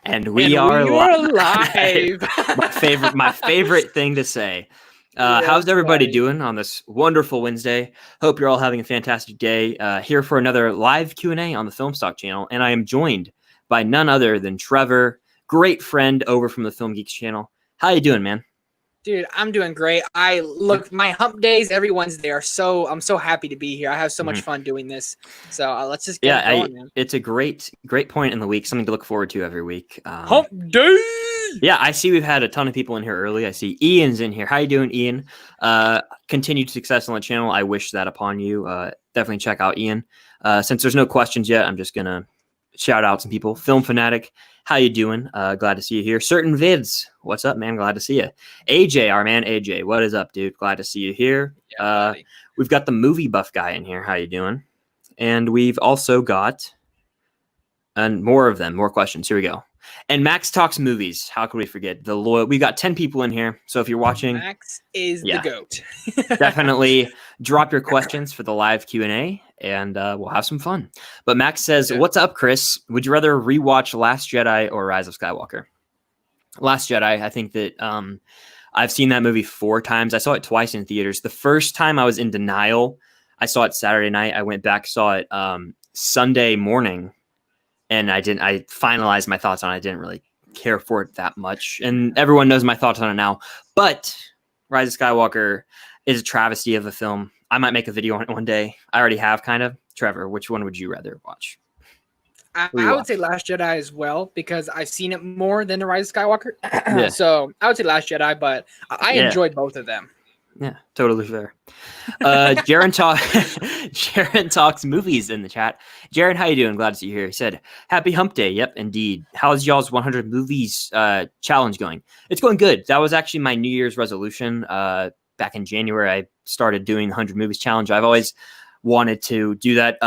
And we are live. my favorite thing to say. How's everybody doing on this wonderful Wednesday? Hope you're all having a fantastic day. Here for another live Q&A on the Film Stock channel, and I am joined by none other than Trevor, great friend over from the Film Geeks channel. How you doing, man? Dude, I'm doing great. My hump days every Wednesday are I'm so happy to be here. I have so much fun doing this. So let's just get it going, man. It's a great point in the week, something to look forward to every week. Hump day. Yeah, I see we've had a ton of people in here early. I see Ian's in here. How you doing, Ian? Continued success on the channel. I wish that upon you. Definitely check out Ian. Since there's no questions yet, I'm just gonna shout out some people. Film Fanatic, how you doing? Glad to see you here. Certain Vids, what's up, man? Glad to see you. AJ, our man AJ, what is up, dude? Glad to see you here. Yeah, we've got the movie buff guy in here. How you doing? And we've also got more of them, more questions. Here we go. And Max Talks Movies. How could we forget the loyal? We got 10 people in here. So if you're watching, Max is the GOAT. Definitely drop your questions for the live Q&A and we'll have some fun. But Max says, What's up, Chris? Would you rather rewatch Last Jedi or Rise of Skywalker? Last Jedi, I think that I've seen that movie 4 times. I saw it twice in theaters. The first time I was in denial. I saw it Saturday night. I went back, saw it Sunday morning. And I finalized my thoughts on it. I didn't really care for it that much. And everyone knows my thoughts on it now. But Rise of Skywalker is a travesty of a film. I might make a video on it one day. I already have, kind of. Trevor, which one would you rather watch? I would say Last Jedi as well, because I've seen it more than The Rise of Skywalker. Yeah. So I would say Last Jedi, but I enjoyed both of them. Yeah, totally fair. Jaron talks movies in the chat. Jaron, how you doing? Glad to see you here. He said, "Happy Hump Day." Yep, indeed. How's y'all's 100 movies challenge going? It's going good. That was actually my New Year's resolution. Back in January, I started doing the 100 movies challenge. I've always wanted to do that.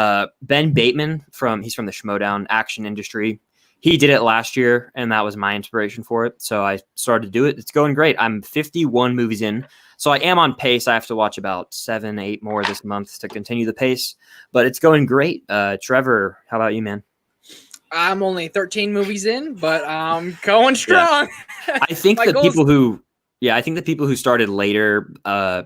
Ben Bateman he's from the Schmodown action industry. He did it last year, and that was my inspiration for it. So I started to do it. It's going great. I'm 51 movies in. So I am on pace. I have to watch about 7, 8 more this month to continue the pace, but it's going great. Trevor, how about you, man? I'm only 13 movies in, but I'm going strong. Yeah. I think the people who started later, I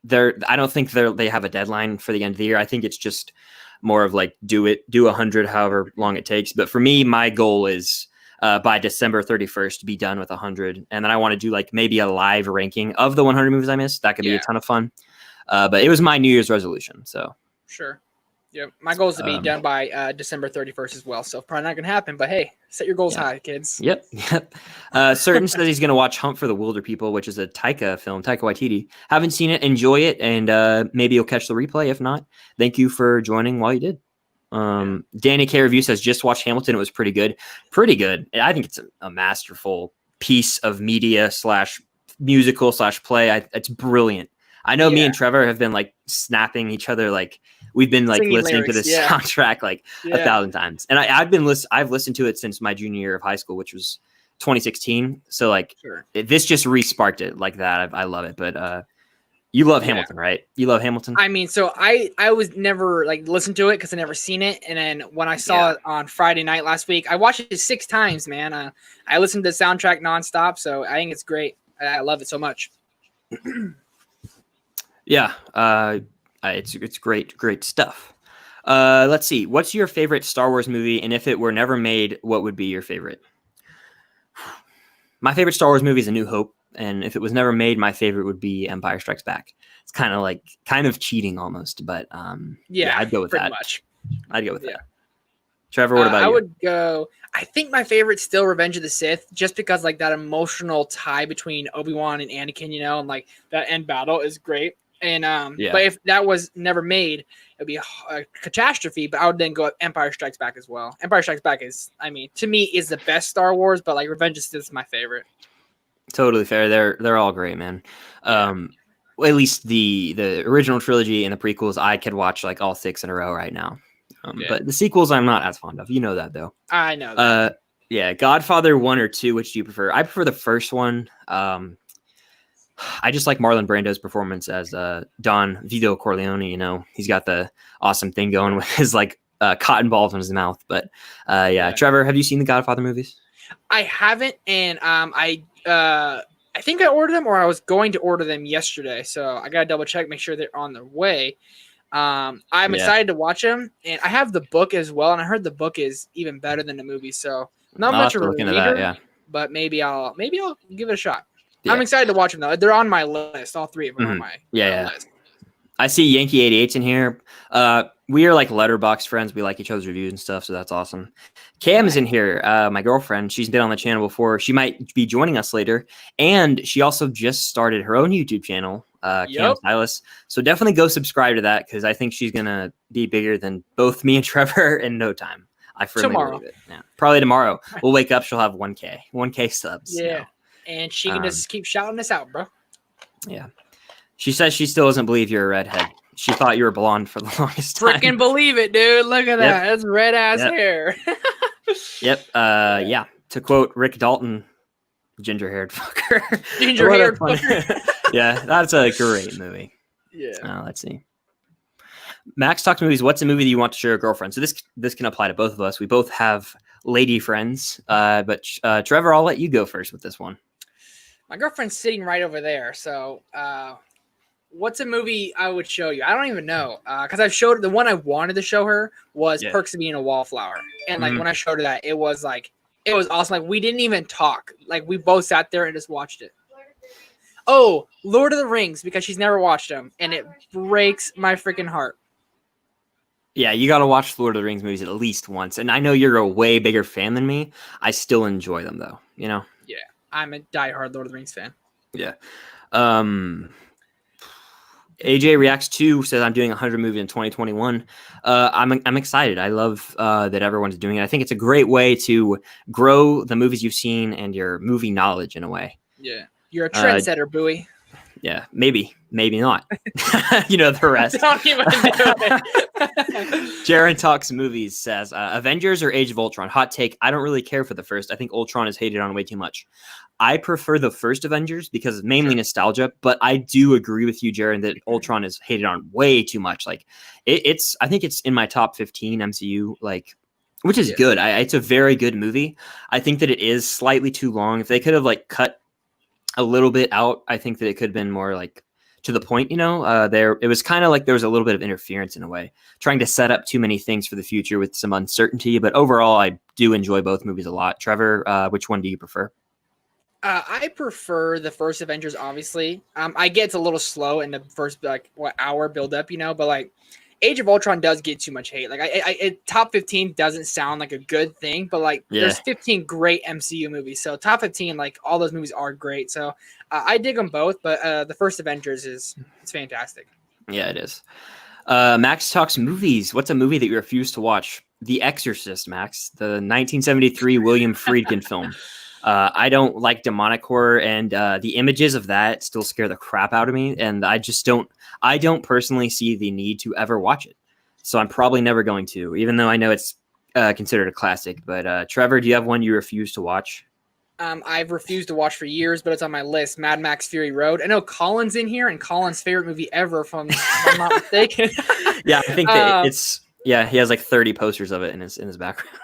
don't think they have a deadline for the end of the year. I think it's just more of like do 100, however long it takes. But for me, my goal is by December 31st to be done with 100. And then I want to do like maybe a live ranking of the 100 movies I missed. That could be a ton of fun. But it was my New Year's resolution. So sure. Yeah. My goal is to be done by December 31st as well. So probably not going to happen, but hey, set your goals high, kids. Yep. Certain says he's going to watch Hunt for the Wilder People, which is a Taika film, Taika Waititi. Haven't seen it. Enjoy it. And maybe you'll catch the replay. If not, thank you for joining while you did. Danny K Review says just watch Hamilton. It was pretty good. I think it's a masterful piece of media / musical / play. It's brilliant. I know me and Trevor have been like snapping each other. Like we've been like singing listening lyrics, to this soundtrack like 1,000 times. And I've listened to it since my junior year of high school, which was 2016. So like this just re-sparked it like that. I love it. But you love Hamilton, right? You love Hamilton? I mean, so I was never like listened to it because I never seen it. And then when I saw it on Friday night last week, I watched it 6 times, man. I listened to the soundtrack nonstop. So I think it's great. I love it so much. Yeah. It's great stuff. Let's see. What's your favorite Star Wars movie? And if it were never made, what would be your favorite? My favorite Star Wars movie is A New Hope. And if it was never made, my favorite would be Empire Strikes Back. It's kind of cheating almost, but I'd go with that. Much. I'd go with that. Trevor, what about you? I would go. I think my favorite's still Revenge of the Sith, just because like that emotional tie between Obi-Wan and Anakin, and like that end battle is great. And but if that was never made, it'd be a catastrophe. But I would then go with Empire Strikes Back as well. Empire Strikes Back is, to me, is the best Star Wars, but like Revenge of the Sith is my favorite. Totally fair. They're all great, man. At least the original trilogy and the prequels, I could watch like all 6 in a row right now. But the sequels, I'm not as fond of. You know that, though. I know that. Godfather 1 or 2, which do you prefer? I prefer the first one. I just like Marlon Brando's performance as Don Vito Corleone. He's got the awesome thing going with his like cotton balls in his mouth. But Trevor, have you seen the Godfather movies? I haven't, and I think I ordered them, or I was going to order them yesterday. So I gotta double check, make sure they're on their way. I'm excited to watch them, and I have the book as well, and I heard the book is even better than the movie. So not much of a reader, but maybe I'll give it a shot. Yeah. I'm excited to watch them though. They're on my list. All three of them are on my list. I see Yankee 88's in here. We are like letterbox friends. We like each other's reviews and stuff, so that's awesome. Cam is in here. My girlfriend. She's been on the channel before. She might be joining us later, and she also just started her own YouTube channel, Cam Silas. So definitely go subscribe to that because I think she's gonna be bigger than both me and Trevor in no time. I firmly believe it. Yeah, probably tomorrow. We'll wake up. She'll have 1K subs. Yeah, and she can just keep shouting us out, bro. Yeah. She says she still doesn't believe you're a redhead. She thought you were blonde for the longest time. Freaking believe it, dude. Look at that. That's red ass hair. Yeah. To quote Rick Dalton, ginger haired fucker. Ginger haired fucker. Yeah, that's a great movie. Yeah. Let's see. Max talks movies. What's a movie that you want to share with a girlfriend? So this can apply to both of us. We both have lady friends. But Trevor, I'll let you go first with this one. My girlfriend's sitting right over there. So what's a movie I would show you? I don't even know. Because I've showed the one I wanted to show her was Perks of Being a Wallflower. And like when I showed her that, it was awesome. Like we didn't even talk. Like we both sat there and just watched it. Oh, Lord of the Rings, because she's never watched them. And it breaks my freaking heart. Yeah, you got to watch Lord of the Rings movies at least once. And I know you're a way bigger fan than me. I still enjoy them though, you know? Yeah. I'm a diehard Lord of the Rings fan. Yeah. AJ Reacts 2 says I'm doing 100 movies in 2021. I'm excited. I love that everyone's doing it. I think it's a great way to grow the movies you've seen and your movie knowledge in a way. Yeah. You're a trendsetter, Bowie. Yeah, maybe not. You know the rest. Don't even do it. Jaron Talks Movies says Avengers or Age of Ultron. Hot take. I don't really care for the first. I think Ultron is hated on way too much. I prefer the first Avengers because of mainly nostalgia, but I do agree with you, Jaron, that Ultron is hated on way too much. Like it's I think it's in my top 15 MCU, like, which is good. It's a very good movie. I think that it is slightly too long. If they could have like cut a little bit out, I think that it could have been more like to the point, you know. It was kind of like there was a little bit of interference in a way, trying to set up too many things for the future with some uncertainty. But overall, I do enjoy both movies a lot. Trevor, which one do you prefer? I prefer the first Avengers, obviously. I get it's a little slow in the first hour build up, you know, but like Age of Ultron does get too much hate. Like top 15 doesn't sound like a good thing, but like there's 15 great MCU movies. So top 15, like all those movies are great. So I dig them both, but the first Avengers it's fantastic. Yeah, it is. Max Talks Movies. What's a movie that you refuse to watch? The Exorcist, Max, the 1973 William Friedkin film. I don't like demonic horror, and the images of that still scare the crap out of me. And I don't personally see the need to ever watch it. So I'm probably never going to, even though I know it's considered a classic. But Trevor, do you have one you refuse to watch? I've refused to watch for years, but it's on my list. Mad Max Fury Road. I know Colin's in here, and Colin's favorite movie ever, if I'm not mistaken. Yeah, I think that he has like 30 posters of it in his background.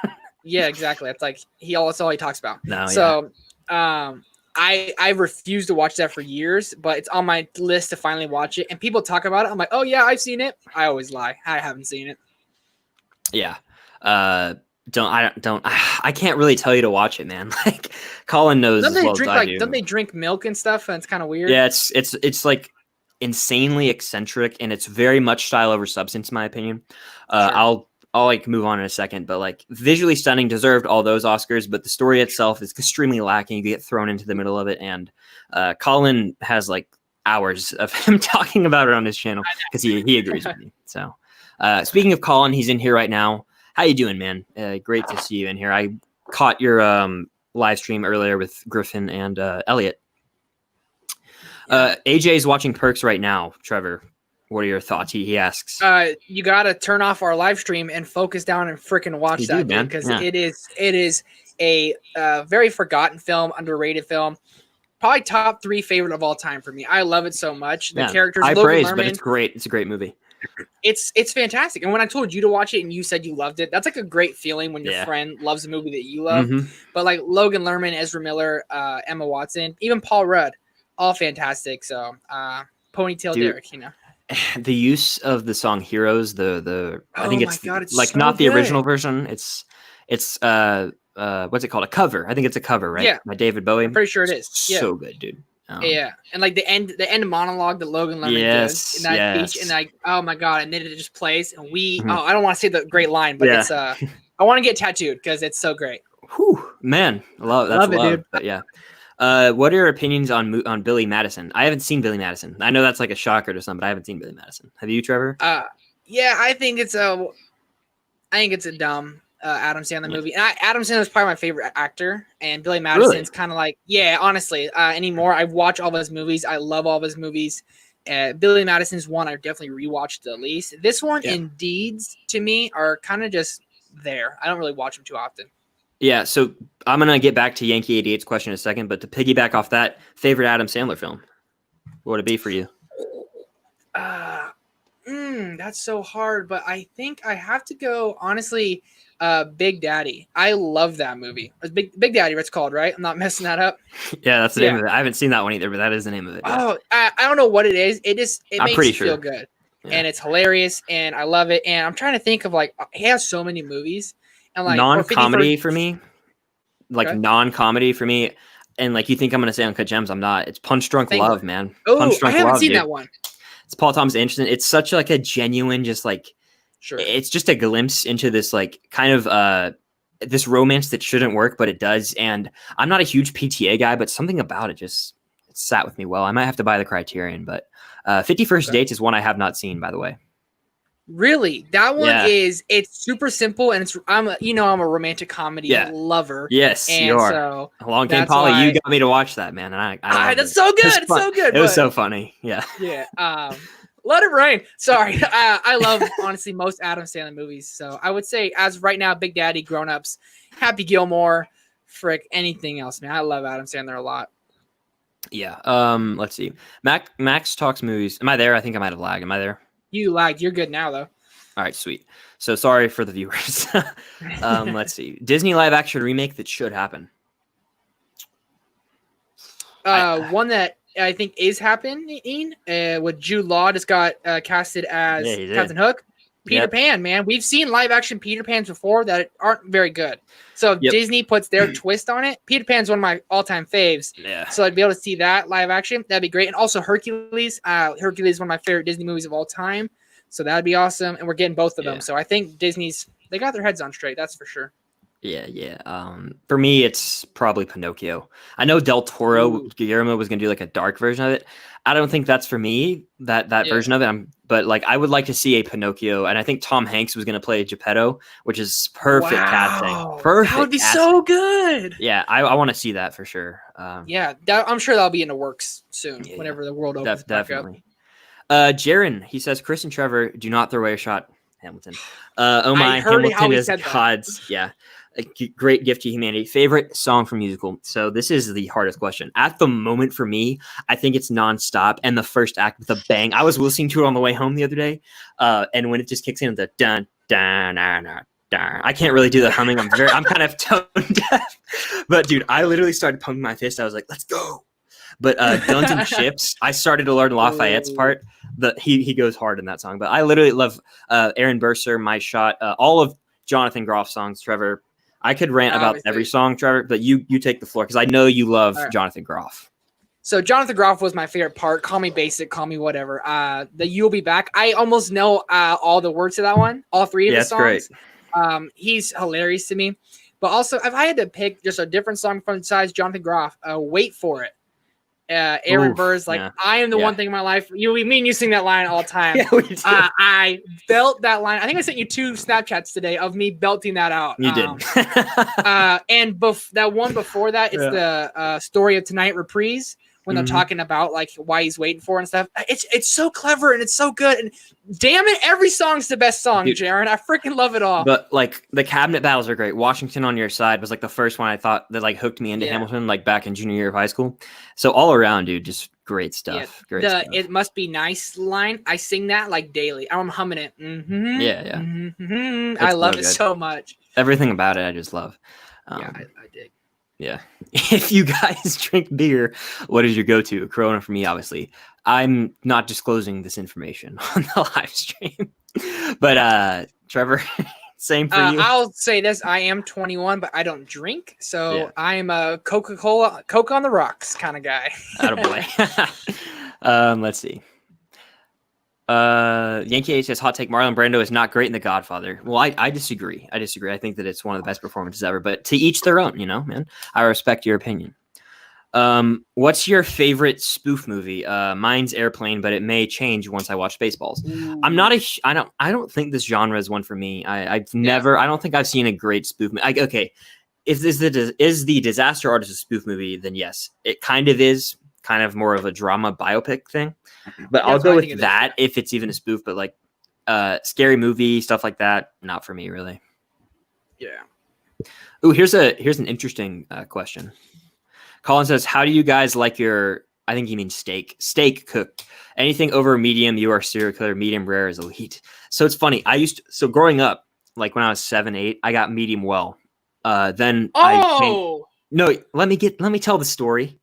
Yeah, exactly. It's like that's all he talks about. No, so I refuse to watch that for years, but it's on my list to finally watch it. And people talk about it. I'm like, oh yeah, I've seen it. I always lie. I haven't seen it. Yeah. I can't really tell you to watch it, man. Like Colin knows as well as I do. Don't they drink milk and stuff? And it's kind of weird. Yeah, it's like insanely eccentric, and it's very much style over substance, in my opinion. Sure. I'll like move on in a second, but like visually stunning, deserved all those Oscars, but the story itself is extremely lacking. You get thrown into the middle of it, and Colin has like hours of him talking about it on his channel because he agrees with me. So speaking of Colin, he's in here right now. How you doing, man? Great to see you in here. I caught your live stream earlier with Griffin and Elliot. AJ is watching Perks right now. Trevor, what are your thoughts? He asks. You got to turn off our live stream and focus down and freaking watch that, man, because it is a very forgotten film, underrated film. Probably top 3 favorite of all time for me. I love it so much. The characters. I Logan praise, Lerman, but it's great. It's a great movie. it's fantastic. And when I told you to watch it and you said you loved it, that's like a great feeling when your friend loves a movie that you love. But like Logan Lerman, Ezra Miller, Emma Watson, even Paul Rudd, all fantastic. So Ponytail Derek, you know. The use of the song "Heroes," I think it's like so not the good. original version. It's what's it called? A cover. I think it's a cover, right? Yeah, by David Bowie. I'm pretty sure it is. So good, dude. Yeah, and like the end monologue that Logan Lerman gives in that speech, and like, oh my god, and then it just plays, and I don't want to say the great line, but it's I want to get tattooed because it's so great. Whew, man, love it, dude. But yeah. What are your opinions on Billy Madison? I haven't seen Billy Madison. I know that's like a shocker to some, but I haven't seen Billy Madison. Have you, Trevor? Yeah, I think it's a dumb Adam Sandler movie. And Adam Sandler is probably my favorite actor, and Billy Madison's kind of like, honestly, anymore. I watch all of his movies. I love all of his movies. Billy Madison's one I definitely rewatched the least. This one and Deeds to me are kind of just there. I don't really watch them too often. Yeah, so I'm going to get back to Yankee 88's question in a second, but to piggyback off that, favorite Adam Sandler film, what would it be for you? That's so hard, but I think I have to go, honestly, Big Daddy. I love that movie. It's Big Daddy, what it's called, right? I'm not messing that up. Yeah, that's the name of it. I haven't seen that one either, but that is the name of it. Yeah. Oh, I don't know what it is. It makes me feel good. Yeah. And it's hilarious, and I love it. And I'm trying to think of, like, he has so many movies. And like non-comedy for me, non-comedy for me, and like you think I'm gonna say Uncut Gems, I'm not. It's Punch Drunk Love, man. Oh, I haven't seen that one. It's Paul Thomas Anderson. It's such like a genuine, just like, it's just a glimpse into this like kind of this romance that shouldn't work, but it does. And I'm not a huge PTA guy, but something about it sat with me well. I might have to buy the Criterion, but 50 First Dates is one I have not seen, by the way. Really, that one it's super simple, and I'm a romantic comedy lover. Yes, and you are. So a long time, Polly. You got me to watch that, man, and I that's so good. It's so good. It was so funny. Yeah. Let It Rain. Sorry, I love honestly most Adam Sandler movies. So I would say as right now, Big Daddy, Grown Ups, Happy Gilmore, anything else, man. I love Adam Sandler a lot. Yeah. Let's see. Max talks movies. Am I there? I think I might have lagged. Am I there? You lagged. You're good now, though. All right, sweet. So sorry for the viewers. Let's see. Disney live action remake that should happen. One that I think is happening with Jude Law just got casted as Captain Hook. Peter Pan, man. We've seen live action Peter Pans before that aren't very good. So if Disney puts their twist on it, Peter Pan's one of my all-time faves. Yeah. So I'd be able to see that live action. That'd be great. And also Hercules. Hercules is one of my favorite Disney movies of all time. So that'd be awesome. And we're getting both of them. So I think they got their heads on straight. That's for sure. Yeah. For me, it's probably Pinocchio. I know Del Toro, Guillermo was going to do like a dark version of it. I don't think that's for me, that version of it. But like, I would like to see a Pinocchio, and I think Tom Hanks was going to play Geppetto, which is perfect casting. Perfect. That would be so good. Yeah, I want to see that for sure. I'm sure that'll be in the works soon, whenever the world opens back up. Jaron, he says, Chris and Trevor, do not throw away a shot. Hamilton. Oh my, Hamilton is gods. Yeah. A great gift to humanity. Favorite song from musical. So this is the hardest question. At the moment for me, I think it's Nonstop and the first act with a bang. I was listening to it on the way home the other day, and when it just kicks in, the dun dun dun dun dun. I can't really do the humming. I'm kind of tone deaf. But dude, I literally started pumping my fist. I was like, let's go. But Guns and Ships, I started to learn Lafayette's part. He goes hard in that song. But I literally love Aaron Burser, My Shot, all of Jonathan Groff's songs, Trevor. I could rant about every song, Trevor, but you take the floor because I know you love Jonathan Groff. So Jonathan Groff was my favorite part. Call me basic, call me whatever. The You'll Be Back. I almost know all the words to that one, all three of the songs. Great. He's hilarious to me. But also, if I had to pick just a different song from besides Jonathan Groff, Wait For It. Aaron Burr's I am the one thing in my life. You sing that line all the time. Yeah, we do. I belt that line. I think I sent you 2 Snapchats today of me belting that out. You did. And that one before that, it's the Story of Tonight reprise when they're talking about like why he's waiting for and stuff. It's so clever and it's so good. And damn it, every song's the best song, Jaron. I freaking love it all. But like the cabinet battles are great. Washington on Your Side was like the first one I thought that like hooked me into Hamilton, like back in junior year of high school. So all around, dude, just great stuff. Great stuff. It must be nice line. I sing that like daily. I'm humming it. I love it so much. Everything about it, I just love. I dig. Yeah. If you guys drink beer, what is your go-to? Corona for me, obviously. I'm not disclosing this information on the live stream. But Trevor, same for you. I'll say this. I am 21, but I don't drink. So I'm a Coca-Cola, Coke on the rocks kind of guy. Attaboy. Let's see. Yankee H says hot take Marlon Brando is not great in The Godfather. Well, I disagree. I think that it's one of the best performances ever, but to each their own, man. I respect your opinion. What's your favorite spoof movie? Mine's Airplane, but it may change once I watch Spaceballs. Ooh. I don't think this genre is one for me. I don't think I've seen a great spoof movie. Okay. If this is the Disaster Artist a spoof movie, then yes, it kind of more of a drama biopic thing. But I'll go with that if it's even a spoof, but like scary movie, stuff like that, not for me really. Yeah. Ooh, here's an interesting question. Colin says, how do you guys like your, I think he means steak cooked? Anything over medium, you are serial killer. Medium rare is elite. So it's funny. Growing up, like when I was 7, 8, I got medium well. Let me tell the story.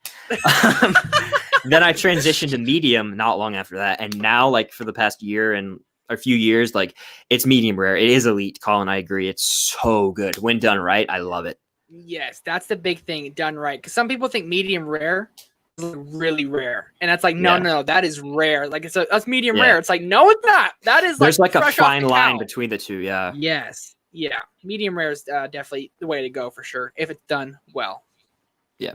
Then I transitioned to medium not long after that. And now, like for the past year and a few years, like it's medium rare. It is elite, Colin. I agree. It's so good. When done right, I love it. Yes, that's the big thing, done right. Because some people think medium rare is really rare. And that's like, no, that is rare. Like that's medium rare. It's like, no, it's not. That is there's like a fine line between the two. Yeah. Yes. Yeah. Medium rare is definitely the way to go for sure. If it's done well. Yeah.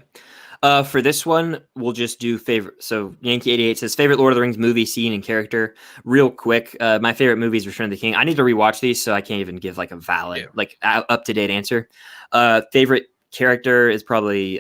For this one, we'll just do favorite. So Yankee 88 says favorite Lord of the Rings movie, scene, and character. Real quick, my favorite movie is Return of the King. I need to rewatch these, so I can't even give like a valid, up to date answer. Favorite character is probably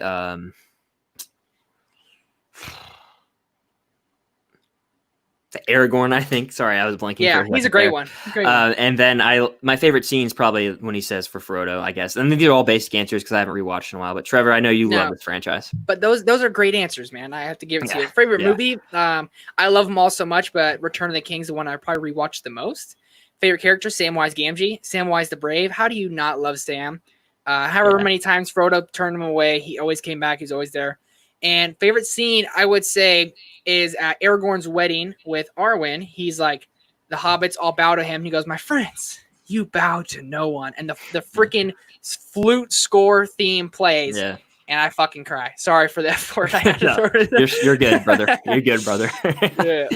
Aragorn, I think. Sorry, I was blanking. Yeah, he's a great one. And then my favorite scene is probably when he says for Frodo, I guess. And these are all basic answers because I haven't rewatched in a while. But Trevor, I know you love this franchise. But those are great answers, man. I have to give it to you. Favorite movie? I love them all so much, but Return of the King is the one I probably rewatched the most. Favorite character? Samwise Gamgee. Samwise the Brave. How do you not love Sam? However many times Frodo turned him away, he always came back. He's always there. And favorite scene, I would say, is at Aragorn's wedding with Arwen. He's like, the hobbits all bow to him. He goes, my friends, you bow to no one. And the freaking flute score theme plays. Yeah. And I fucking cry. Sorry for that word. I had to throw it. You're good, brother. You're good, brother. Yeah.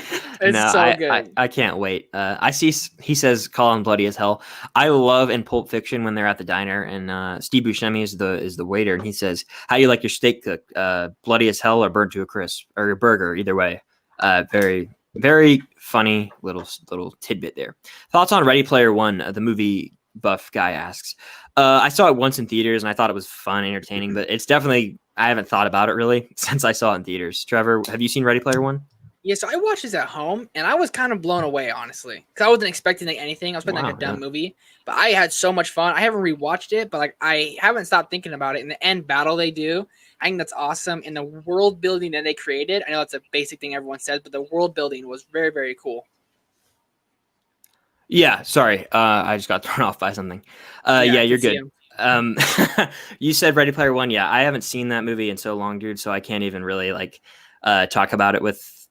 It's so good. I can't wait. I see he says Colin bloody as hell. I love in Pulp Fiction when they're at the diner and Steve Buscemi is the waiter and he says, how do you like your steak cooked? Bloody as hell or burnt to a crisp or your burger, either way. Very, very funny little tidbit there. Thoughts on Ready Player One, the movie buff guy asks. I saw it once in theaters and I thought it was fun, entertaining, but it's definitely, I haven't thought about it really since I saw it in theaters. Trevor, have you seen Ready Player One? Yeah, so I watched this at home and I was kind of blown away, honestly, because I wasn't expecting like anything. I was expecting like a dumb movie, but I had so much fun. I haven't rewatched it, but like I haven't stopped thinking about it. And the end battle they do, I think that's awesome. And the world building that they created, I know it's a basic thing everyone says, but the world building was very, very cool. Yeah, sorry. I just got thrown off by something. Yeah, you're good. You said Ready Player One. Yeah, I haven't seen that movie in so long, dude, so I can't even really like talk about it with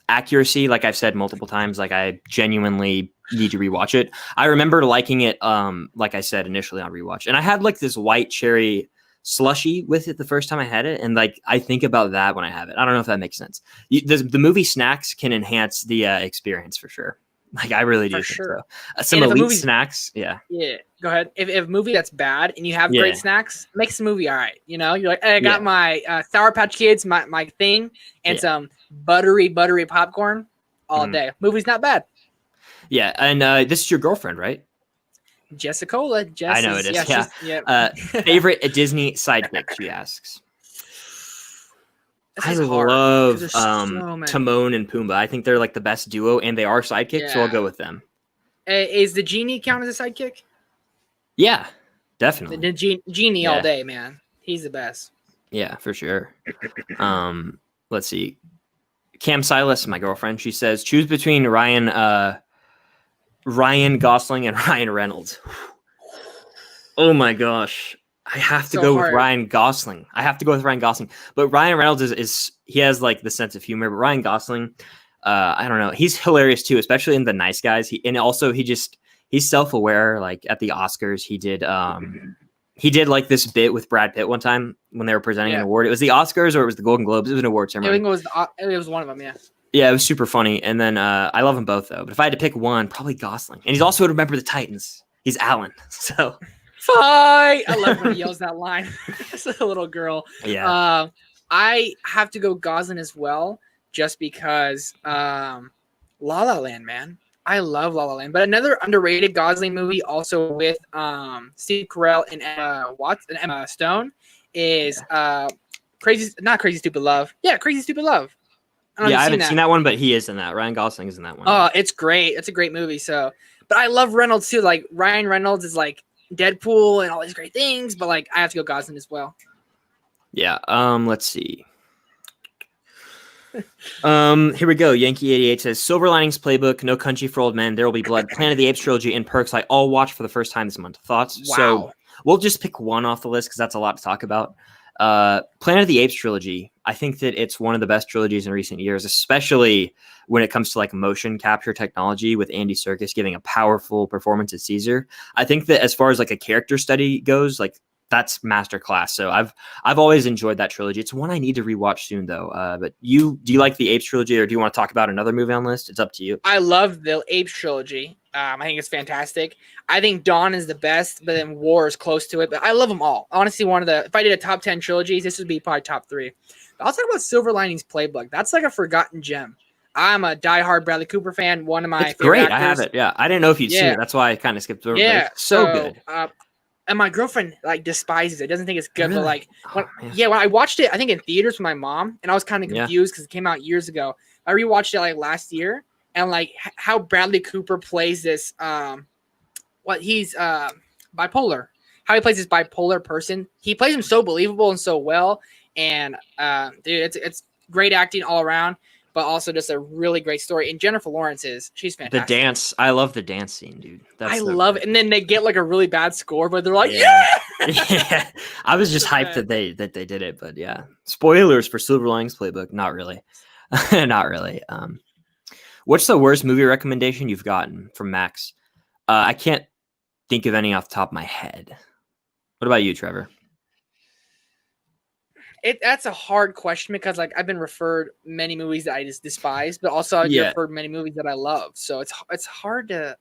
accuracy. Like I've said multiple times, like I genuinely need to rewatch it. I remember liking it, like I said initially on rewatch. And I had like this white cherry slushy with it the first time I had it, and like I think about that when I have it. I don't know if that makes sense. The movie snacks can enhance the experience for sure. Like I really do. For sure. So. Some elite snacks. Yeah. Yeah. Go ahead. If a movie that's bad and you have great snacks, makes the movie all right. You know, you're like, hey, I got my Sour Patch Kids, my thing, and some buttery popcorn all day. Movie's not bad. Yeah, and this is your girlfriend, right? Jessicola. I know it is. Yeah. Favorite Disney sidekick? She asks. I love Timon and Pumbaa. I think they're like the best duo, and they are sidekicks, so I'll go with them. Is the genie count as a sidekick? Yeah, definitely. The genie all day, man. He's the best. Yeah, for sure. Let's see. Cam Silas, my girlfriend, she says choose between Ryan Gosling and Ryan Reynolds. Oh my gosh. I have to go with Ryan Gosling. But Ryan Reynolds is he has like the sense of humor. But Ryan Gosling, I don't know. He's hilarious too, especially in The Nice Guys. He's self-aware. Like at the Oscars, he did like this bit with Brad Pitt one time when they were presenting an award. It was the Oscars or it was the Golden Globes. It was an award ceremony. I think it was one of them. Yeah. Yeah, it was super funny. And then I love them both though. But if I had to pick one, probably Gosling. And he's also a Remember the Titans. He's Alan. So. Fight! I love when he yells that line. It's a little girl. Yeah. I have to go Gosling as well, just because La La Land, man. I love La La Land. But another underrated Gosling movie, also with Steve Carell and Emma Stone, is Crazy Stupid Love. Yeah, Crazy Stupid Love. I haven't seen that one, but he is in that. Ryan Gosling is in that one. Oh, it's great. It's a great movie. So, but I love Reynolds too. Like Ryan Reynolds is like Deadpool and all these great things, but like I have to go Gosling as well. Yeah. Let's see. Here we go. Yankee 88 says Silver Linings Playbook, No Country for Old Men, There Will Be Blood, Planet of the Apes trilogy, and Perks. I all watched for the first time this month. Thoughts? Wow. So we'll just pick one off the list because that's a lot to talk about. Planet of the Apes trilogy. I think that it's one of the best trilogies in recent years, especially when it comes to like motion capture technology with Andy Serkis giving a powerful performance as Caesar. I think that as far as like a character study goes, like that's masterclass. So I've always enjoyed that trilogy. It's one I need to rewatch soon though. But do you like the Apes trilogy, or do you want to talk about another movie on the list? It's up to you. I love the Apes trilogy. I think it's fantastic. I think Dawn is the best, but then War is close to it. But I love them all. Honestly, if I did a top 10 trilogies, this would be probably top 3. But I'll talk about Silver Linings Playbook. That's like a forgotten gem. I'm a diehard Bradley Cooper fan. One of my favorite great. actors. I have it. Yeah, I didn't know if you'd seen it. That's why I kind of skipped over. Yeah, so good. And my girlfriend like despises it. Doesn't think it's good. Really? But like, when I watched it, I think in theaters with my mom, and I was kind of confused because it came out years ago. I rewatched it like last year, and like how Bradley Cooper plays this. He's bipolar. How he plays this bipolar person. He plays him so believable and so well. And dude, it's great acting all around, but also just a really great story. And Jennifer Lawrence she's fantastic. The dance, I love the dance scene, dude. I love it. And then they get like a really bad score, but they're like, yeah. Yeah. I was just hyped that they did it, but yeah. Spoilers for Silver Linings Playbook. Not really. Not really. What's the worst movie recommendation you've gotten from Max? I can't think of any off the top of my head. What about you, Trevor? That's a hard question because like I've been referred many movies that I just despise, but also I've referred many movies that I love. So it's hard to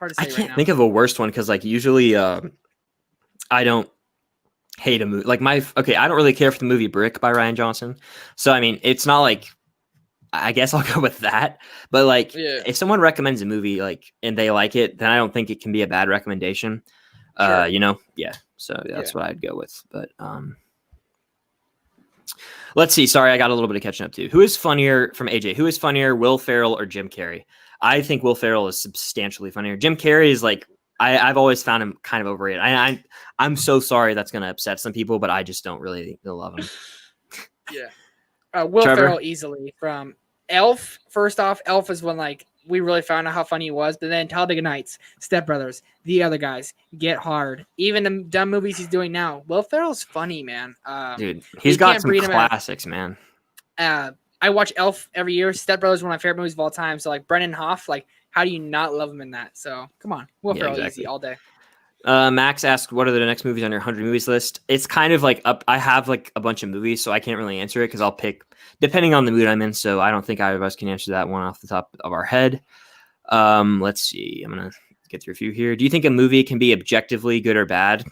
say. I can't think of a worst one because like usually I don't hate a movie. Like I don't really care for the movie Brick by Rian Johnson. So I mean, it's not like I guess I'll go with that. But like if someone recommends a movie like and they like it, then I don't think it can be a bad recommendation. Sure. So that's what I'd go with. But let's see. Sorry, I got a little bit of catching up too. Who is funnier from AJ? Who is funnier, Will Ferrell or Jim Carrey? I think Will Ferrell is substantially funnier. Jim Carrey is like I've always found him kind of overrated. I'm so sorry that's going to upset some people, but I just don't really love him. Yeah, Will Ferrell easily from Elf. First off, Elf is when like we really found out how funny he was. But then Talladega Nights, Step Brothers, The Other Guys, Get Hard, even the dumb movies he's doing now. Will Ferrell's funny, man. Dude, he's got some classics, man. I watch Elf every year. Step Brothers is one of my favorite movies of all time. So like Brendan Hoff, like how do you not love him in that? So come on, Will Ferrell easy all day. Max asked, what are the next movies on your 100 movies list? It's kind of like I have like a bunch of movies, so I can't really answer it because I'll pick depending on the mood I'm in. So I don't think either of us can answer that one off the top of our head. Let's see. I'm going to get through a few here. Do you think a movie can be objectively good or bad?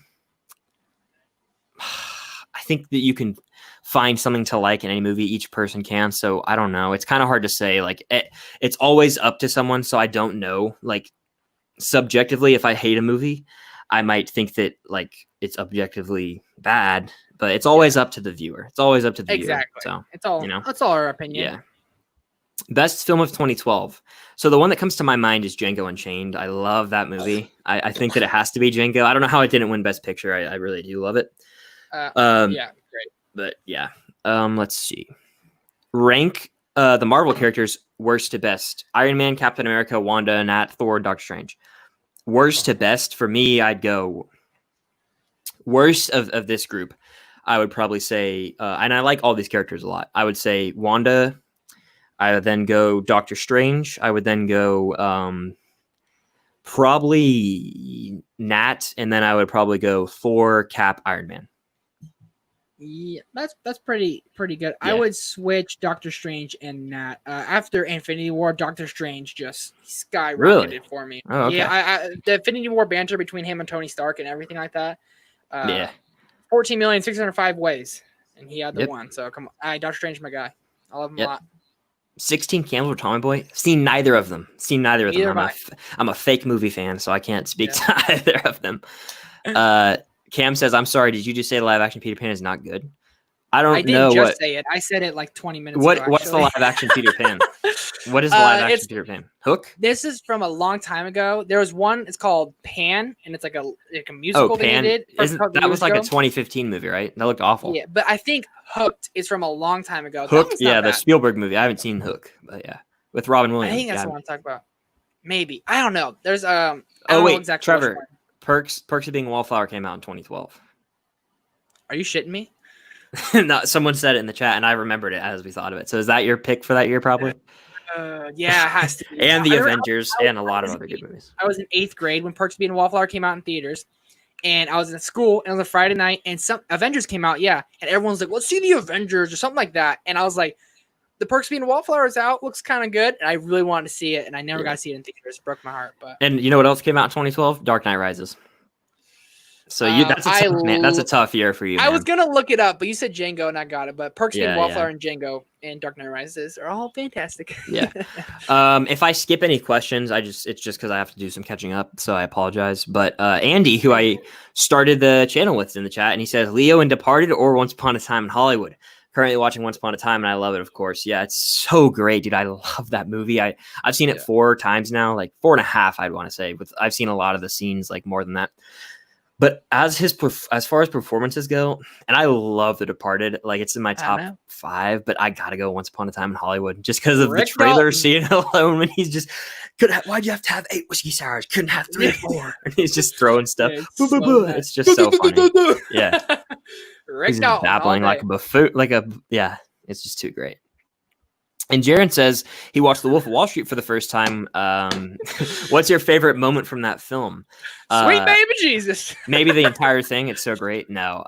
I think that you can find something to like in any movie. Each person can. So I don't know. It's kind of hard to say. Like it's always up to someone. So I don't know. Like subjectively, if I hate a movie, I might think that like it's objectively bad. but it's always up to the viewer. It's always up to the viewer. So it's all that's all our opinion. Yeah. Best film of 2012. So the one that comes to my mind is Django Unchained. I love that movie. I think that it has to be Django. I don't know how it didn't win Best Picture. I really do love it. Yeah, great. But yeah, let's see. Rank the Marvel characters worst to best. Iron Man, Captain America, Wanda, Nat, Thor, Doctor Strange. Worst to best for me, I'd go worst of this group. I would probably say, and I like all these characters a lot. I would say Wanda. I would then go Doctor Strange. I would then go probably Nat, and then I would probably go Thor, Cap, Iron Man. Yeah, that's pretty good. Yeah. I would switch Doctor Strange and Nat. After Infinity War, Doctor Strange just skyrocketed for me. Oh, okay. Yeah, the Infinity War banter between him and Tony Stark and everything like that. 14,605 ways, and he had the one. So come on, Doctor Strange, my guy. I love him a lot. 16 Candles for Tommy Boy. Seen neither of them. I'm a fake movie fan, so I can't speak to either of them. Cam says, "I'm sorry. Did you just say the live action Peter Pan is not good?" I didn't just say it. I said it like 20 minutes ago. What's the live action Peter Pan? What is the live action Peter Pan? Hook? This is from a long time ago. There was one. It's called Pan, and it's like a musical that Pan. They did. That was like a 2015 movie, right? That looked awful. Yeah, but I think Hooked is from a long time ago. Hook, the Spielberg movie. I haven't seen Hook, but yeah, with Robin Williams. I think that's the one I'm talking about. Maybe I don't know. There's exactly Trevor. Perks of Being a Wallflower came out in 2012. Are you shitting me? No, someone said it in the chat, and I remembered it as we thought of it. So is that your pick for that year, probably? Yeah, it has to be. And the Avengers and a lot of other good movies. I was in 8th grade when Perks of Being a Wallflower came out in theaters, and I was in school, and it was a Friday night, and some Avengers came out, and everyone's like, "Let's see the Avengers" or something like that, and I was like, "The Perks of Being a Wallflower is out, looks kind of good," and I really wanted to see it, and I never got to see it in theaters. It broke my heart. But and you know what else came out in 2012? Dark Knight Rises. So that's a tough year for you. I was gonna look it up, but you said Django and I got it. But Perks Being Wallflower and Django and Dark Knight Rises are all fantastic. Yeah. If I skip any questions, it's just because I have to do some catching up, so I apologize. But Andy, who I started the channel with in the chat, and he says Leo in Departed or Once Upon a Time in Hollywood. Currently watching Once Upon a Time, and I love it, of course. Yeah, it's so great, dude. I love that movie. I've seen it 4 times now, like 4.5, I'd want to say. I've seen a lot of the scenes, like more than that. But as far as performances go, and I love The Departed, like it's in my top 5, but I gotta go Once Upon a Time in Hollywood just because of the trailer scene alone when he's just why'd you have to have 8 whiskey sours? Couldn't have 3 or 4. And he's just throwing stuff. It's just so funny. Yeah. He's just babbling like a buffoon, it's just too great. And Jaron says he watched The Wolf of Wall Street for the first time. What's your favorite moment from that film? Sweet baby Jesus. Maybe the entire thing. It's so great. No,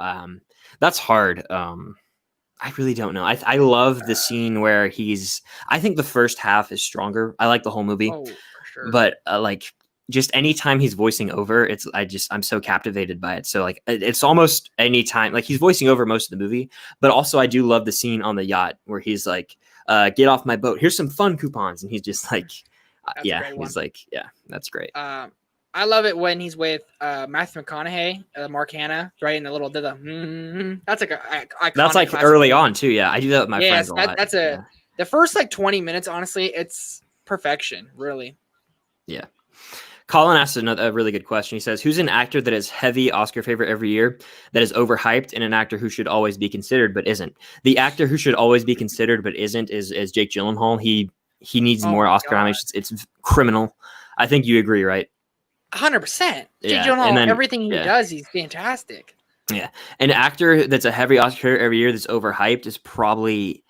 that's hard. I really don't know. I love the scene where I think the first half is stronger. I like the whole movie, for sure. But just anytime he's voicing over, I'm so captivated by it. So like it's almost any time like he's voicing over most of the movie, but also I do love the scene on the yacht where he's like, get off my boat. Here's some fun coupons. And he's just like, that's great. I love it when he's with Matthew McConaughey, Mark Hanna, right? And the little, that's like iconic. That's like early on too. Yeah. I do that with my friends a lot. The first like 20 minutes, honestly, it's perfection, really. Yeah. Colin asked a really good question. He says, who's an actor that is heavy Oscar favorite every year that is overhyped and an actor who should always be considered but isn't? The actor who should always be considered but isn't is Jake Gyllenhaal. He needs more Oscar nominations. It's criminal. I think you agree, right? 100%. Jake Gyllenhaal, everything he does, he's fantastic. Yeah. An actor that's a heavy Oscar every year that's overhyped is probably...